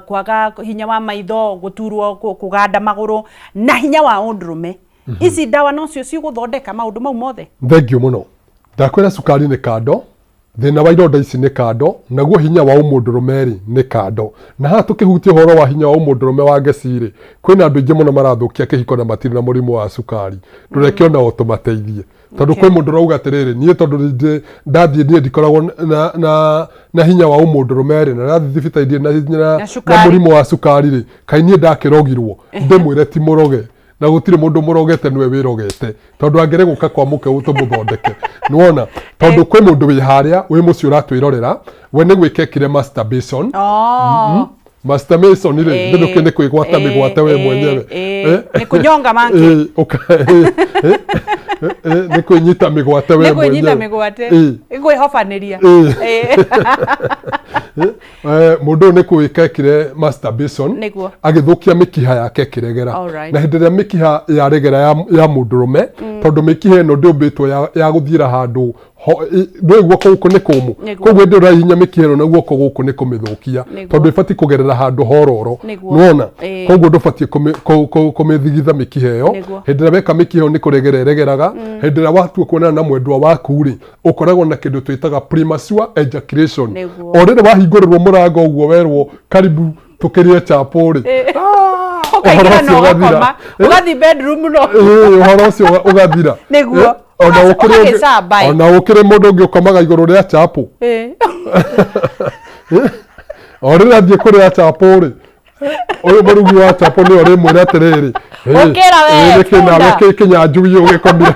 kwaga hinya wa maitho, gũturwo, kũganda magũrũ na hinya wa ũndũrũme. Ici ndawa nocio cigũthondeka maũndũ mau mothe? Thengiũ mũno. Ndakwĩra cukari nĩ kando, thĩna wa ironda ici nĩ kando, naguo hinya wa ũmũndũrũme rĩ nĩ kando. Na haha tũkĩhutia ũhoro wa hinya wa ũmũndũrũme wa Geci rĩ, kwĩna andũ aingĩ mũno marathũkia kĩhiko na matirĩ na mũrimũ wa cukari. Ndũreke ona o tũmateithie, tondũ kwĩ mũndũ ũrauga atĩrĩrĩ, niĩ tondũ ndathiĩ niĩ ndikoragwo na hinya wa ũmũndũrũme rĩ, na ndathiĩ thibitarĩ na mũrimũ wa cukari rĩ, kaĩ niĩ ndakĩrogirwo ndĩmwĩre ti mũroge, na gũtirĩ mũndũ mũrogete nĩwe wĩrogete, tondũ angĩre gũka kwa mũkĩũ tũmũthondeke. Nĩwona, tondũ kwĩ mũndũ wĩ harĩa wĩ mũciĩ ũratwĩrorera, we nĩ gwĩkekire masturbation. Masturbation rĩ nĩ kwĩgwata mĩgwate we mwenyewe, nĩ kũnyonga mangĩ, nĩ kwĩnyita mĩgwate we mwenyewe, nĩ kwĩnyita mĩgwate, kwĩhobanĩria. mundu ni kuika ekire masturbation Niguo. agithukia mikiha yake kiregera Alright. na hindi ria mikiha ya regera ya mundurume tondu mikiha ino ndiumbitwo ya guthira handu ndwe guoko guku ni kumu Niguo. koguo ndi urahinya mikiha ino na guoko guku ni kumithukia Niguo. tondu ibati kugerera handu hororo Niguo. nuona Eh. koguo ndubati kumithigitha mikiha iyo Niguo. hindi ria weka mikiha ni kuregera eregeraga hindi ria watua kuonana na mwendwa waku ri ukoragwo na kindu twitaga premature ejaculation Niguo. orire wahingũrĩrwo mũrango ũguo werwo karibu tũkĩrĩe chapo rĩ Ukaingira no gukoma ugathi bedroom no ũhoro ũcio ũgathira Nĩguo. ona Ũgagĩcamba, ũkĩrĩ mũndũ ũngĩ ũkomaga igũrũ rĩa chapo orĩrĩ athiĩ kũrĩa chapo rĩ ũyũ mũrugi wa chapo nĩ orĩ mwĩra atĩrĩrĩ Ũkĩra we, nawe kĩnyanjui ũgĩkomire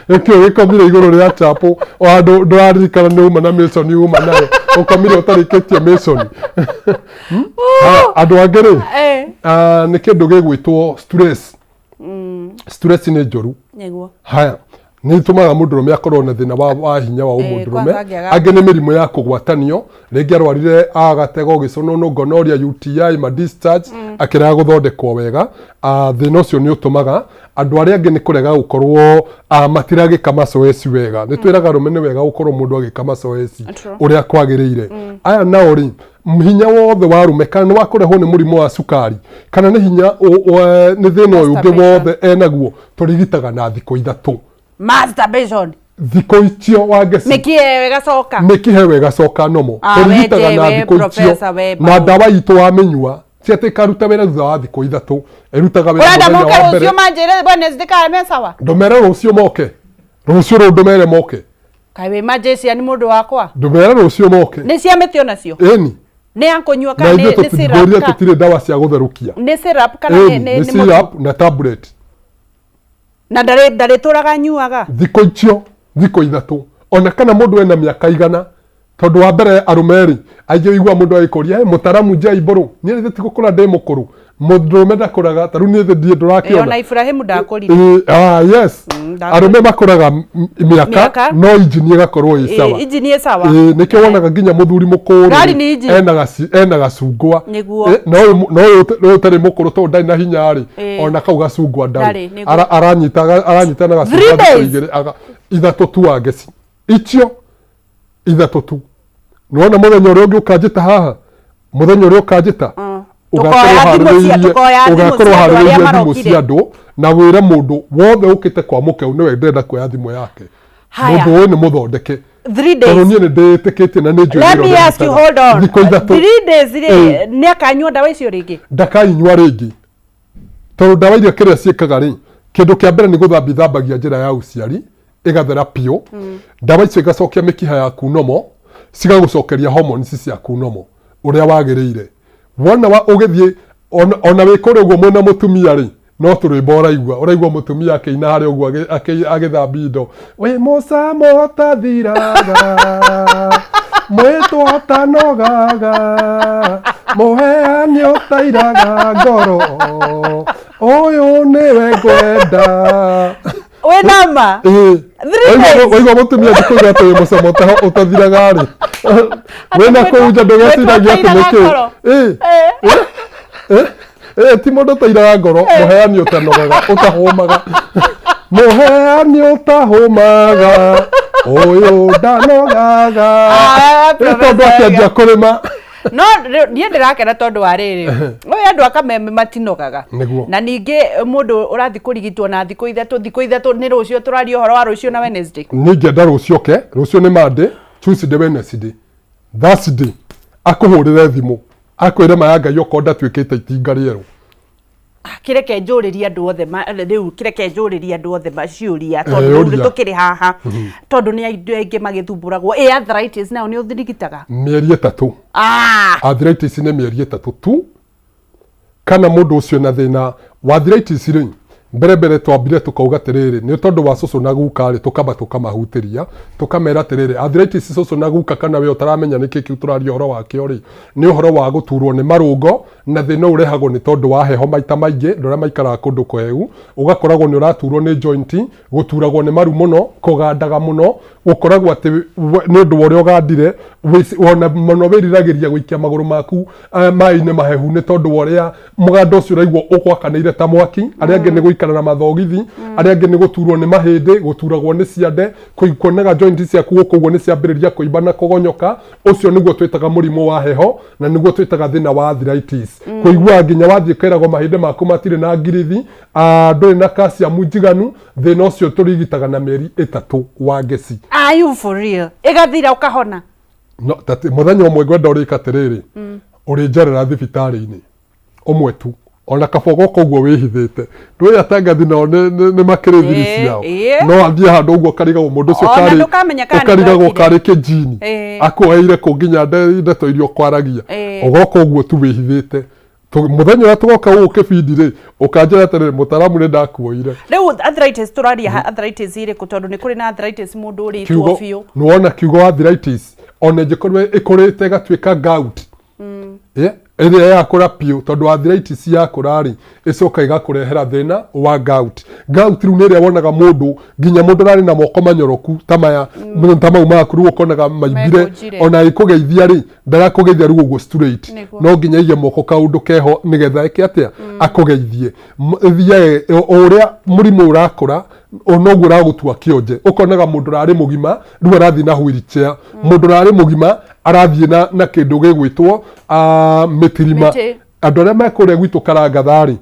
Eke ukomire iguru ria chapo o andu nduraririkana ni uma na Mason uma nayo ukomire utarikitie Mason andu angere ni kindu gigwitwo stress stress ni njoru Niguo. haya ni tumaga mundurume akorwo na thina wa hinya wa mundurume ange ni mirimu ya kugwatanio ringi arwarire agatego giconono gonorrhea UTI ma discharge akira guthondekwo wega thina ucio ni utumaga andu aria ange ni kurega gukorwo matiragika macoeci wega ni twiraga rumene wega gukorwo mundu agika macoeci uria kwagiriire aya nao ri hinya wothe wa rume kana ni wakurehwo ni murimu wa sukari kana ni hinya ni thina uyu ungi wothe enaguo turigitaga na thiko ithatu Masturbation. thiko icio wangeci Mikihe gacoka. mikihe wega coka nomo turigitaga na thiko icio na ndawa itu wamenyua ciate karuta wera thutha wa thiko ithatu erutaga wera Urenda muthenya moke wa mbere rucio manjire Wednesday ka mesawa. ndumere rucio moke rucio ndumere moke Kai we majecia ni mundu wakwa. ndumere rucio moke Ni ciametio nacio. eni Ni yankonyua na kana ithuĩ ni tũtingĩũria syrup. tũtirĩ ndawa cia gũtherũkia Ni syrup kana ni syrup na tablet na ndare turaga nyuaga. thiko icio thiko ithatu ona kana mundu ena miaka igana tondu wa mbere arumeri aingĩ igua mundu agikoria mutaramu njai boru ni nĩ ti gukura ndi mukuru mundu menda kuraga taru ni thĩ ndurakiona Ona Ibrahim ndakorire. Yes arume makuraga miaka no injini igakorwo i sawa Injini e sawa. nikio wonaga nginya muthuri mukuru Ngari ni injini. ena gacungwa Niguo. no utari mukuru to ndai na hinya ri ona kau gacungwa ndari aranyita na gacungwa igire ithatu tu wangeci icio ithatu tu nuona muthenya uria ungi ukanjita haha muthenya uria ukanjita ugakorwo harĩrĩirie thimũ cia andũ na wĩre mũndũ wothe ũkĩte kwa mũkeu nĩwe ndĩrenda kuoya thimũ yake mũndũ ũyũ nĩ mũthondeke 3 days. tondũ niĩ nĩ ndĩtĩkĩtie na nĩ njũĩ Let me ask you, hold on. thikũ ithatũ 3 days rĩ nĩ akanyua ndawa icio rĩngĩ. ndakainyua rĩngĩ tondũ ndawa iria kĩrĩa ciĩkaga rĩ kĩndũ kĩa mbere nĩ gũthambathagia njĩra ya ũciari ĩgathera piũ ndawa icio igacokia mĩkiha yaku nomo cigagũcokeria hormones ciaku nomo ũrĩa wagĩrĩire wona ũgĩthiĩ ona wĩkũrĩ ũguo mwena mũtumia rĩ no tũrwĩmbo ũraigua mũtumia akĩina harĩa ũguo agĩthambia indo wĩ mũcamo tathiraga mwĩtwa tanogaga mũheani ũtairaga ngoro ũyũ nĩwe ngwenda Wĩna ma. waigua mũtumia ndikuga atĩ wĩ mũcamo ũtathiraga rĩ wĩna kũu nja ndũgeciragia atĩ nĩkĩ ti mũndũ tairaga ngoro mũheani ũtanogaga ũtahũmaga mũheani ũtahũmaga ũyũ ndanogaga tondũ akĩanjia kũrĩma No niĩ ndĩrakena tondũ wa rĩrĩ ũyũ andũ akameme matinogaga na ningĩ mũndũ ũrathi kũrigitwo na thikũ ithatũ nĩ rũcio tũraria ũhoro wa rũcio na Wednesday nĩ ngĩenda rũcio ke rũcio nĩ Monday Tuesday Wednesday Thursday akũhũrĩre thimũ akwĩre maya Ngai okorwo ndatuĩkĩte itinga rĩerũ kireke njũrĩria andũ othe rĩu kireke njũrĩria andũ othe maciũria tondũ rĩu tũkĩrĩ haha tondũ nĩ andũ aingĩ magĩthumbũragwo arthritis nayo nĩ ũthirigitaga mĩeri ĩtatũ arthritis nĩ mĩeri ĩtatũ tu kana mũndũ ũcio na thĩna wa arthritis rĩ mbere twambire tukauga atiriri ni tondu wa cucu na guka ri tukamba tukamahutiria tukamera atiriri arthritis cucu na guka kana we utaramenya niki kiu turaria horo wakio ri ni uhoro wa guturwo ni marungo na thina urehagwo ni tondu wa heho maita maingi ndora maikara kundu kwegu ugakoragwo ni uraturwo ni joint guturagwo ni maru muno kugandaga muno ukoragwo ati ni undu wa uria ugandire wona mono wiriragiria gwikia maguru maku mai-inĩ mahehu nĩ tondũ ũrĩa mũganda ũcio ũraigua ũgwakanĩire ta mwaki, arĩa angĩ nĩ gũikara na mathogithi, arĩa angĩ nĩ gũturwo nĩ mahĩndĩ, gũturagwo nĩ ciande, kuonaga joint ciaku gũkũ ũguo nĩ ciambĩrĩria kũimba na kũgonyoka. Ũcio nĩguo twĩtaga mũrimũ wa heho na nĩguo twĩtaga thĩna wa arthritis. Kũigua nginya wathiĩ ũkeragwo mahĩndĩ maku matirĩ na ngirithi, ndũrĩ na calcium njiganu, thĩna ũcio tũrigitaga na mĩeri 3 wa ngeci. Are you for real? Ĩgathira ũkahona? No, muthenya ũmwe ngwenda ũrĩka atĩrĩrĩ, ũrĩnjerera thibitarĩ-inĩ ũmwe tu, ona kabogo koguo wĩhithĩte. Ndũĩ atangathi nao nĩ makĩrĩ thiri ciao, no athiĩ handũ ũguo karigagwo mũndũ ũcio karigagwo karĩ kĩnjini, akuoeire kũ nginya ndeto iria ũkwaragia, ũgoka ũguo tu wĩhithĩte. Muthenya ũrĩa tũgoka gũkũ kĩbindi-rĩ, ũkanjĩra atĩrĩrĩ mũtaramu nĩ ndakuoire. Rĩu arthritis tũraria arthritis ĩrĩkũ tondũ nĩ kũrĩ na arthritis mũndũ ũrĩtwo biũ. Nĩwona kiugo arthritis ona ĩngĩkorwo ĩkũrĩte ĩgatuĩka gout, ĩrĩa yakũra piũ, tondũ arthritis yakũra-rĩ ĩcoka ĩgakũrehera thĩna wa gout. Gout rĩu nĩ ĩrĩa wonaga mũndũ nginya mũndũ ararĩ na moko manyoroku ta mau maku, rĩu ũkonaga maimbire, ona ĩkũgeithia-rĩ ndarakũgeithia rĩu ũguo straight, no nginya aige moko kaũndũ keho nĩgetha ĩke atĩa akũgeithie. O ũrĩa mũrimũ ũrakũra noguo ũragũtua kĩonje, ũkonaga mũndũ ũrarĩ mũgima rĩu arathiĩ na wheelchair, mũndũ ũrarĩ mũgima arathiĩ na kĩndũ gĩgwĩtwo mĩtirima. Andũ arĩa mekũrĩa gwitũ Karangatha-rĩ,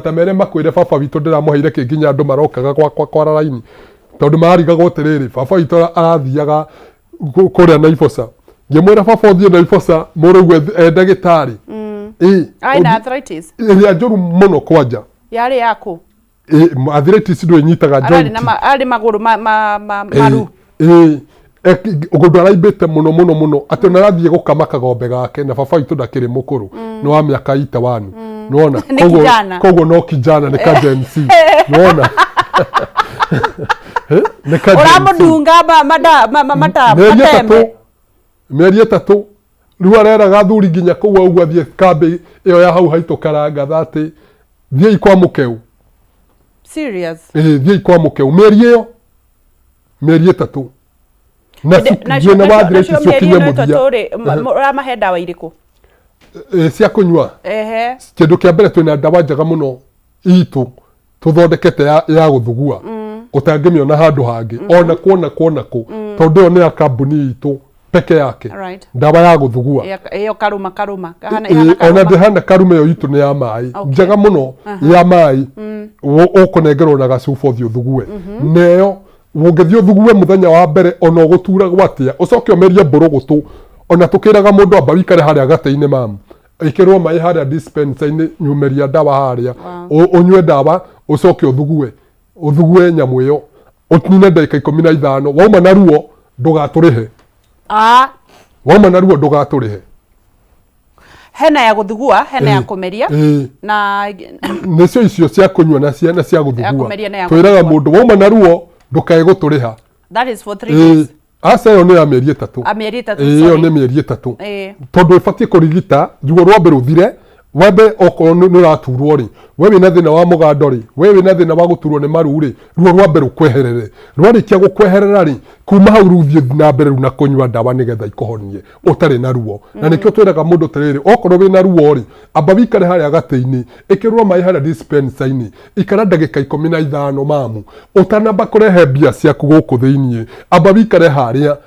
ta mere makwĩre baba witũ ndĩramũheire kĩ nginya andũ marokaga gwakwa kwara raini, tondũ marigagwo atĩrĩrĩ baba witũ arathiaga kũrĩa Naivasha. Ngĩmwĩra baba ũthiĩ Naivasha mũrũguo ndagĩtarĩ Aina arthritis ĩrĩa njũru mũno kwanja yarĩ yakũ arthritis ndũ ĩnyitaga joint, arĩ magũrũ maru ũgũndũ araimbĩte mũno atĩ ona arathiĩ gũkama kagombe gake, na baba witũ ndakĩrĩ mũkũrũ, nĩ wa mĩaka 81, nĩwona koguo no kijana nĩ ka Gen Z, nĩwona ũramũdunga matembe mĩeri 3 rĩu areraga athuri nginya kũu ũguo athiĩ kambĩ ĩyo ya hau haitũ Karangatha atĩ thiĩi kwa mũkeu. Serious? Thiĩi kwa mũkeu mĩeri ĩyo, mĩeri 3 na wathirĩti ciũkinye mũthia. Ũramahe ndawa irĩkũ cia kũnyua? Kĩndũ kĩa mbere twĩna ndawa njega mũno itũ tũthondekete ya gũthugua, ũtangĩmĩona handũ hangĩ ona kuona kũ, tondũ ĩyo nĩ ya kambuni itũ peke yake, ndawa ya gũthugua ĩyo karuma ona ndĩhana karuma ĩyo itũ nĩ ya maĩ njega mũno, ya maĩ ũkũnengerwo na gacuba ũthiĩ ũthugue. Neyo ũngĩthiĩ ũthugue mũthenya wa mbere ona ũgũturagwo atĩa, ũcoke ũmerie mbũrũgũtũ, ona tũkĩraga mũndũ amba wikare harĩa gata-inĩ mamu, ĩkĩrwo maĩ harĩa dispenser-inĩ, nyumeria ndawa harĩa, ũnyue ndawa ũcoke ũthugue nyamũ ĩyo, ũnine ndagĩka 15, wauma na ruo ndũgatũrĩhe. Wauma na ruo ndũgatũrĩhe. Hena ya gũthugua, hena ya kũmeria na nĩcio icio cia kũnyua na cia gũthugua. Twĩraga mũndũ wauma na ruo ndũkae gũtũrĩha. That is for 3 days. Aca ĩyo nĩ ya mĩeri 3. Mĩeri 3. Ĩyo nĩ mĩeri 3. Tondũ ĩbatiĩ kũrigita ruo rwambe rũthire, wambe okorwo nĩ ũraturwo-rĩ, we wĩna thĩna wa mũgando-rĩ, we wĩna thĩna wa gũturwo nĩ maru-rĩ, ruo rwambe rũkweherere. Rwarĩkia gũkweherera-rĩ, kuma hau rĩu thiĩ na mbere na kũnyua ndawa nĩgetha ikũhonie ũtarĩ na ruo. Na nĩkĩo twĩraga mũndũ atĩrĩrĩ, okorwo wĩna ruo-rĩ, amba wikare harĩa gata-inĩ, ĩkĩrwo maĩ harĩa dispenser-inĩ, ikara ndagĩka 15 mamu, ũtanamba kũrehe mbia ciaku gũkũ thĩiniĩ, amba wikare harĩa.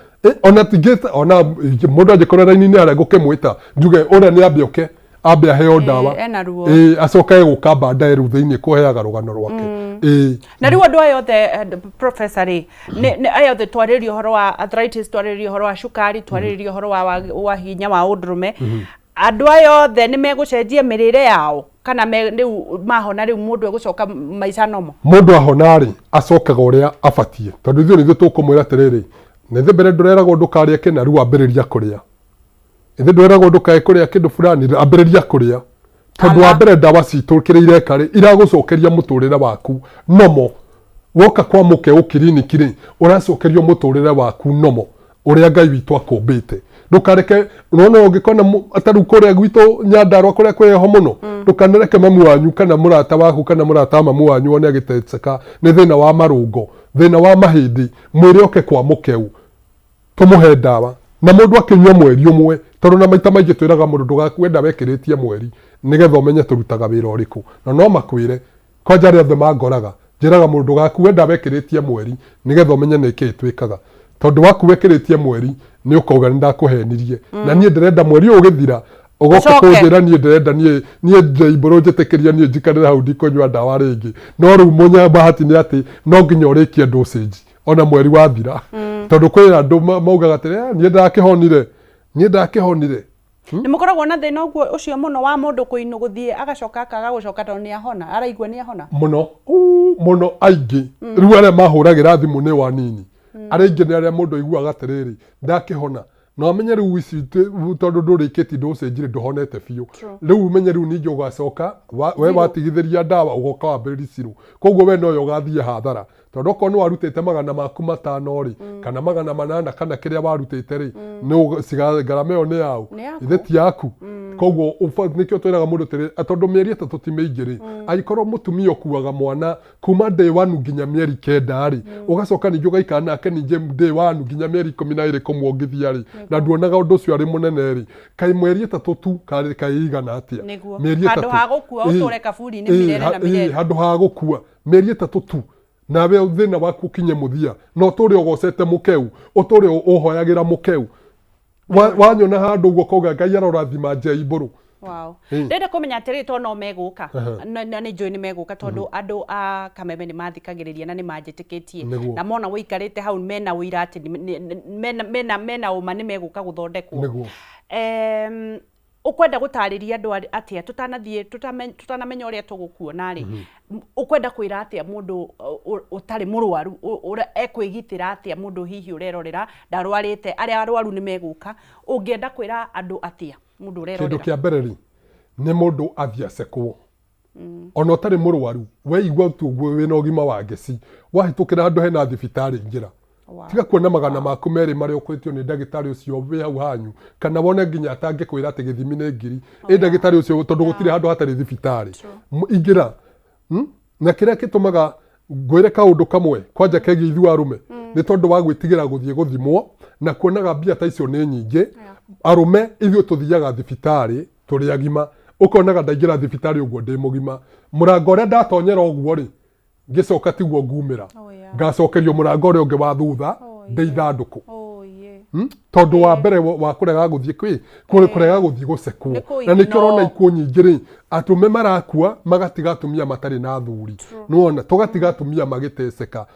Ona tingĩta ona mũndũ angĩkorwo raini-inĩ harĩa ngũkĩmwĩta njuge ũrĩa nĩ ambe oke ambe aheo ndawa acoke gũka baadaye rĩu thĩiniĩ kũheaga rũgano rwake. Na rĩu andũ aya othe professor aya othe twarĩrie ũhoro wa arthritis, twarĩrie ũhoro wa cukari, twarĩrie ũhoro wa hinya wa ũndũrũme, andũ aya othe nĩ megũcenjia mĩrĩre yao kana rĩu mahona rĩu mũndũ egũcoka maica nomo? Mũndũ ahona-rĩ acokaga ũrĩa abatiĩ, tondũ ithuĩ nĩthuĩ tũkũmwĩra atĩrĩrĩ, nĩthĩ mbere ndũreragwo ndũkarĩe kĩna rĩu ambĩrĩria kũrĩa, ithĩ ndwĩragwo ndũkae kũrĩa kĩndũ fulani ambĩrĩria kũrĩa, tondũ wa mbere ndawa citũ kĩrĩa ireka-rĩ iragũcokeria mũtũrĩre waku nomo. Woka kwa mũkeo kiriniki-rĩ ũracokerio mũtũrĩre waku nomo ũrĩa Ngai witũ akũmbĩte. Ndũkareke ũrona ũngĩkona atarũ kũrĩa gwitũ Nyandarua kũrĩa kwĩho mũno, ndũkanareke mamu wanyu kana mũrata waku kana mũrata wa mamu wanyu one agĩteceka nĩ thĩna wa marũngo, thĩna wa mahĩndĩ, mwĩre oke kwa mũkeo tũmũhe ndawa na mundu akinywa mweri umwe tondu na maita maingi twiraga mundu ndugakwenda wekiritie mweri nigetha umenye turutaga wira uriku na no makwire kwanja ria mangoraga njiraga mundu ndugakwenda wekiritie mweri nigetha umenye niki twikaga tondu waku wekiritie mweri ni ukauga nindakuhenirie na nie ndirenda mweri ugithira ugoka kunjira nie ndirenda nie Njaiburu njitikiria nie njikarira hau ndikunywa ndawa ringi no riu munya bahati ni ati no nginya urikie dosage ona mweri wathira tondu kwina andu maugaga atiri nie ndakihonire ni mukoragwo na thina uguo ucio muno wa mundu kuinu guthie agacoka akaga gucoka tondu ni ahona araigua ni ahona muno aingi riu aria mahuragira thimu ni wanini aringi ni aria mundu aiguaga atiriri ndakihona no amenye riu ici tondu ndurikiti dosage nduhonete biu riu umenye riu ningi ugacoka we watigithiria ndawa ugoka wambiriria ciru koguo we no ugathie hathara tondu ko no warutite magana maku matano ri kana magana manana kana kiria warutite ri no cigarama yo ni yao itheti yaku koguo nikio twiraga mundu tiri tondu mieri 3 ti miingi ri aikorwo mutumia okuaga mwana kuma day 1 nginya mieri 9 ri ugacoka ningi ugaikana nake ningi day 1 nginya mieri 12 kumwongithia ri na nduonaga undu ucio ari munene ri kai mieri 3 tu kai igana atia mieri 3 handu ha gukua uture kaburi ni mirere na mirere handu ha gukua mieri 3 tu nawe thina waku ukinye muthia no turi ogocete mukeu uturi uhoyagira mukeu wanyona handu uguo koga Ngai arorathima Njaiburu. Wow. Ndenda kumenya atiri to no meguka na ni njui ni meguka tondu andu a Kameme ni mathikagiriria na ni manjitikitie na mona wikarite hau mena wira ati mena uma ni meguka guthondekwo ukwenda gutariria andu atia tutanamenya uria tugukuona ri ukwenda kwira atia mundu utari murwaru ekwigitira atia mundu hihi urerorera ndarwarite aria arwaru ni meguka ungienda kwira andu atia mundu urerorera kindu kia mbere ri ni mundu athia sekwo ona utari murwaru we igwa tu wina ugima wa ngeci wahitukira andu hena thibitari ngira tiga kuona magana maku meri mari ukwitio ni ndagitari ucio we hau hanyu kana wone nginya atangikwira ati githimi ni ngiri ndagitari ucio tondu gutire handu hatari thibitari ingira na kiria kitumaga ngwire kaundu kamwe kwanja kegi ithu arume ni tondu wa gwitigira guthie guthimwo na kuonaga mbia ta icio ni nyingi arume ithu tuthiaga thibitari turi agima ukonaga ndaingira thibitari uguo ndi mugima murango ria ndatonyera uguo ri ngicoka tiguo ngumira ngacokerio murango uri ungi wa thutha ndeithanduku tondu wa mbere wa kurega guthie kurega guthie gucekwo na nikio rona ikuo nyingi ri atume marakua magatiga atumia matari na thuri nuona tugatiga atumia magiteceka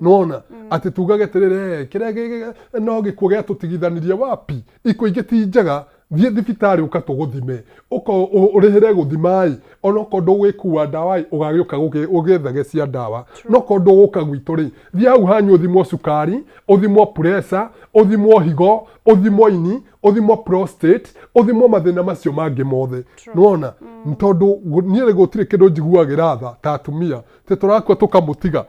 nuona ati tugage tirire kiria no gikuo gia tutigithanirie wapi iko ingiti njega thie thibitari ukatuguthime uko urihire guthimai ono kondo gwikua ndawa ugagiuka ugethage cia ndawa no kondo guka gwitu ri thie hau hanyu uthimwo sukari uthimwo pressure uthimwo higo uthimwo ini uthimwo prostate uthimwo mathina macio mangi mothe nuona ntondu nie gutire kindu njiguagira tha ta atumia te turakwa tukamutiga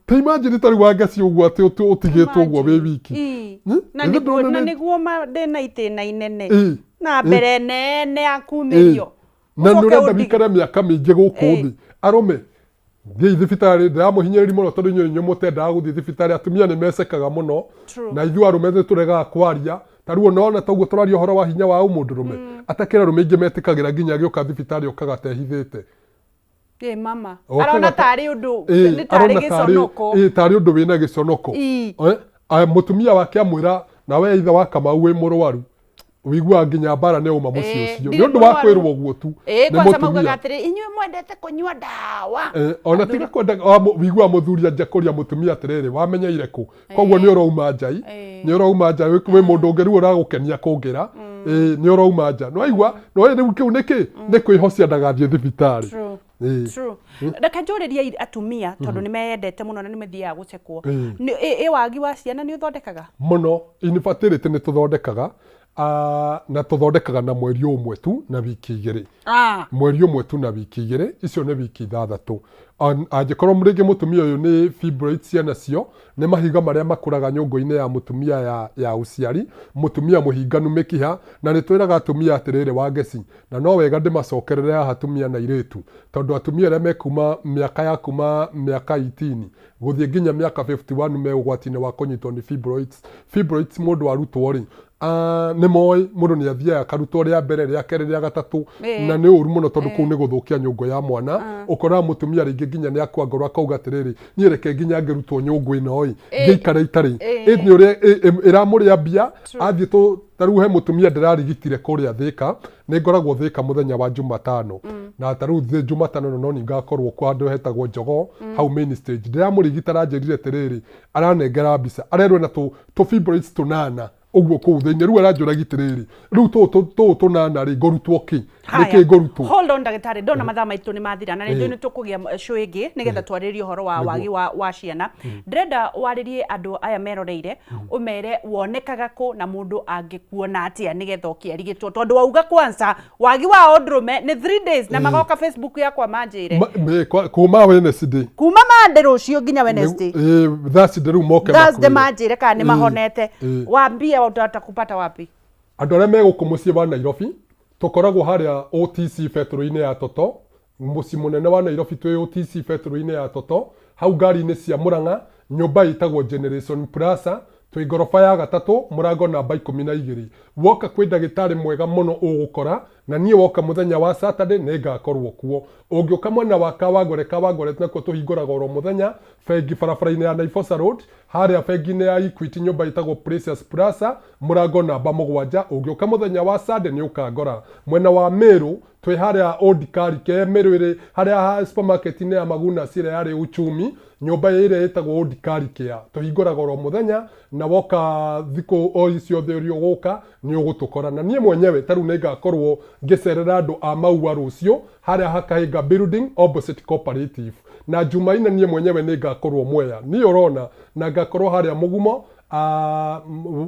te imagine tari wa ngasi uguo ati utigitwo uguo we wiki na niguo ma ndina itena inene na mbere nene akumirio na nurenda bikara miaka mingi guku thi arume thie thibitari ndiramuhinyiriri muno tondu inyo mutenda guthie thibitari atumia ni mecekaga muno na ithu arume turegaga kwaria tariu unaona toguo turaria uhoro wa hinya wa umundurume atakira rume ingi metikagira nginya gioka thibitari ukaga tehithite mama arona tari undu ni tari giconoko tari undu wina giconoko mutumia wake amwira na we itha wa Kamau wi murwaru wigua nginya bara ne uma mucio ucio ni undu wa kwirwo guo tu ni mutumia inywe mwendete kunywa ndawa ona tiga kwenda wigua muthuri anja kuria mutumia atiriri wamenyeire ku koguo ni urauma njai ni urauma njai wi mundu ungeru uragukenia kungira ni urauma nja no aigua no riu kiu niki ni kwihocia ndagathie thibitari True. Reka njuririe atumia tondu ni meyendete muno na ni methiaga gucekwo wagi wa ciana ni uthondekaga muno infertility ni tuthondekaga na tuthondekaga na mweri umwe tu na wiki igiri mweri umwe tu na wiki igiri icio ni wiki 6 angĩkorwo rĩngĩ mũtumia ũyũ nĩ fibroids cianacio nĩ mahiga marĩa makũraga nyũngũ-inĩ ya mũtumia ya ũciari, mũtumia mũhinganu mĩkiha, na nĩ twĩraga atumia atĩrĩrĩ wa Geci, na no wega ndĩmacokerere haha atumia na airĩtu, tondũ atumia arĩa mekuma mĩaka ya kuma mĩaka 18 gũthiĩ nginya mĩaka 51 me ũgwati-inĩ wa kũnyitwo nĩ fibroids. Fibroids mũndũ arutwo rĩ nĩ moĩ mũndũ nĩ athiaga akarutwo rĩa mbere rĩa kerĩ rĩa gatatũ, na nĩ ũru mũno tondũ kũu nĩ gũthũkia nyũngũ ya mwana. Ũkoraga mũtumia rĩngĩ nginya nĩ akua ngoro akauga atĩrĩrĩ, niĩ reke nginya ngĩrutwo nyũngũ ĩno ĩ ngĩikare itarĩ ĩni ũrĩa ĩramũrĩa mbia athiĩ tarĩu he mũtumia ndĩrarigitire kũrĩa Thĩka, nĩ ngoragwo Thĩka mũthenya wa Jumatano, na tarĩu Jumatano no nĩ ngakorwo kwa andũ hetagwo Njogoo hau main stage. Ndĩramũrigita aranjĩrire atĩrĩrĩ, aranengera mbica arerwo na tũ fibroids tũnana ũguo kũu thĩinĩ, rĩu aranjũragi atĩrĩrĩ, rĩu tũũ tũnana rĩ ngũrutwo kĩ nĩkĩ ngũrutwo. Hold on ndagĩtarĩ, ndona mathaa maitũ nĩ mathira na nĩ tũkũgĩa show ĩngĩ nĩgetha twarĩrie ũhoro wa wagi wa ciana. Ndĩrenda warĩrie andũ aya meroreire ũmere wonekaga kũ na mũndũ angĩkuona atĩa nĩgetha ũkĩarigĩtwo, tondũ wauga kwanza wagi wa ũndũrũme nĩ 3 days na magoka Facebook yakwa manjĩre kuma Wednesday, kuma Monday rũciũ nginya Wednesday, Thursday rĩu moke Thursday manjĩre kana nĩ mahonete. Wambia utata kupata wapi? Andũ arĩa megũkũ mũciĩ wa Nairobi tũkoragwo harĩa OTC betũrũ-inĩ ya Toto, mũciĩ mũnene wa Nairobi twĩ OTC betũrũ-inĩ ya Toto, hau ngari-inĩ cia Murang'a, nyũmba ĩtagwo Generation Plaza, twĩ ngoroba ya gatatũ, mũrango namba 12. Woka kwĩ ndagĩtarĩ mwega mũno ũgũkora, na niĩ woka mũthenya wa Saturday nĩ ngakorwo kuo. Ũngĩũka mwena wa Kawangware nakuo tũhingũraga oro mũthenya, bengi barabara-inĩ ya Naivasha Road, harĩa bengi-inĩ ya Equity nyũmba ĩtagwo Precious Plaza, mũrango namba 7. Ũngĩũka mũthenya wa Sunday nĩ ũkangora. Mwena wa Meru twĩ harĩa Old Karike, Meru ĩrĩ harĩa supermarket-inĩ ya Maguna ĩrĩa yarĩ Uchumi, nyũmba ĩrĩa ĩtagwo Old Karike, tũhingũraga oro mũthenya, na woka thikũ o icio thĩ ũgũka nĩ ũgũtũkora. Na niĩ mwenyewe tarĩu nĩ ngakorwo ngĩcerera andũ a Maua rũciũ harĩa Hakahinga Building opposite Cooperative, na Jumaine niĩ mwenyewe nĩ ngakorwo Mwea, niĩ ũrona, na ngakorwo harĩa Mũgumo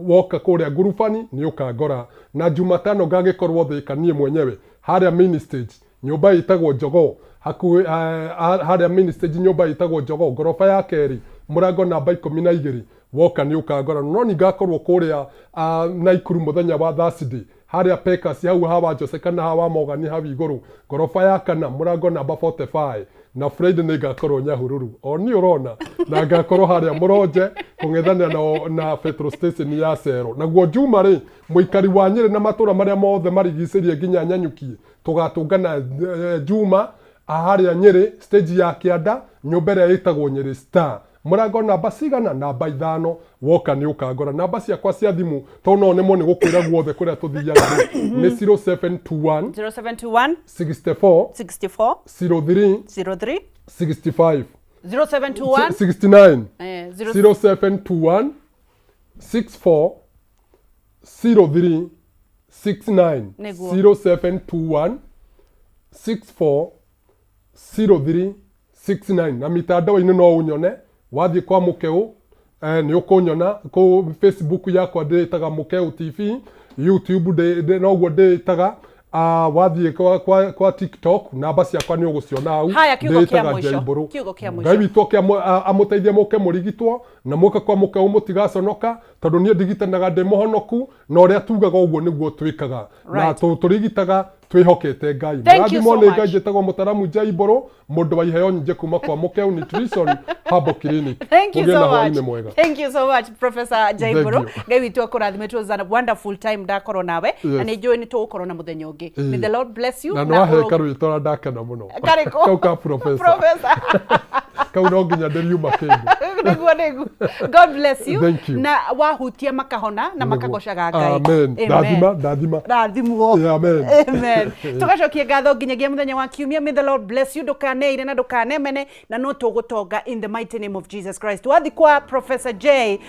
woka kũrĩa ngurubani nĩ ũkangora, na Jumatano ngagĩkorwo Thĩka niĩ mwenyewe harĩa main stage nyũmba ĩtagwo Njogoo, hakuhĩ harĩa main stage nyũmba ĩtagwo Njogoo ngoroba ya kerĩ, mũrango namba 12. Woka nĩ ũkangora, no nĩ ngakorwo kũrĩa Naikuru mũthenya wa Thursday harĩa Pekas hau hawa Jose kana hawa Mogani hau igũrũ, ngoroba ya 4 mũrango namba 45. Na Friday nĩ ngakorwo Nyahururu, o niĩ ũrona, na ngakorwo harĩa Mũronje kũng'ethanĩra na petrol station ya Cero. Naguo Juma rĩ, mũikari wa Nyĩrĩ na matũra marĩa mothe marigicĩrie nginya Nyanyuki tũgatũngana Juma harĩa Nyĩrĩ stage ya Kĩanda, nyũmba ĩrĩa ĩtagwo Nyĩrĩ Star, mũrango namba cigana, namba 5. Woka nĩ ũkangora. Namba ciakwa cia thimũ to no nemo nĩ gũkwĩra guothe kũrĩa tũthiaga nĩ 0721 64 03 65 0721 0721 64 03 69 0721 64 03 69. na mitandao-inĩ no ũnyone, wathiĩ kwa Mũkeu nĩ ũkũnyona kũ Facebook yakwa ndĩtaga Mũkeu TV, YouTube noguo ndĩtaga, wathiĩ kwa TikTok namba ciakwa nĩ ũgũciona hau. Haya, kiugo kia mwisho. Ngai witũ amũteithie mũke mũrigitwo na mũka kwa Mũkeu mũtigaconoka, tondũ niĩ ndigitanaga ndĩ mũhonoku, na ũrĩa tugaga ũguo nĩguo twĩkaga, na tũrigitaga twĩhokete Ngai. Rathimwo nĩ Ngai njĩtagwo Mũtaramu Njaibũrũ, mũndũ wa iheo nyingĩ kuma kwa Mũkeu Nutrition Herbal Clinic. Thank you so much. Thank you so much Professor Njaibũrũ. Ngai witũ akũrathime, it was a wonderful time ndakorwo nawe, na nĩ njũĩ nĩ tũgũkorwo na mũthenya ũngĩ. May the Lord bless you. Na no aheka rwĩtwa ndakena mũno. Kau ka Professor. Kau no nginya ndĩriuma kĩndũ. Nĩguo. God bless you. Na wahutia makahona na makagocaga Ngai. Amen. Ndathima. Rathimwo. Amen. Amen. Tugacokia ngatho nginyagia mũthenya wa Kiumia. May the Lord bless you. Ndũkaneire na ndũkanemene, na no tũgũtonga in the mighty name of Jesus Christ. Wathi kwa Professor J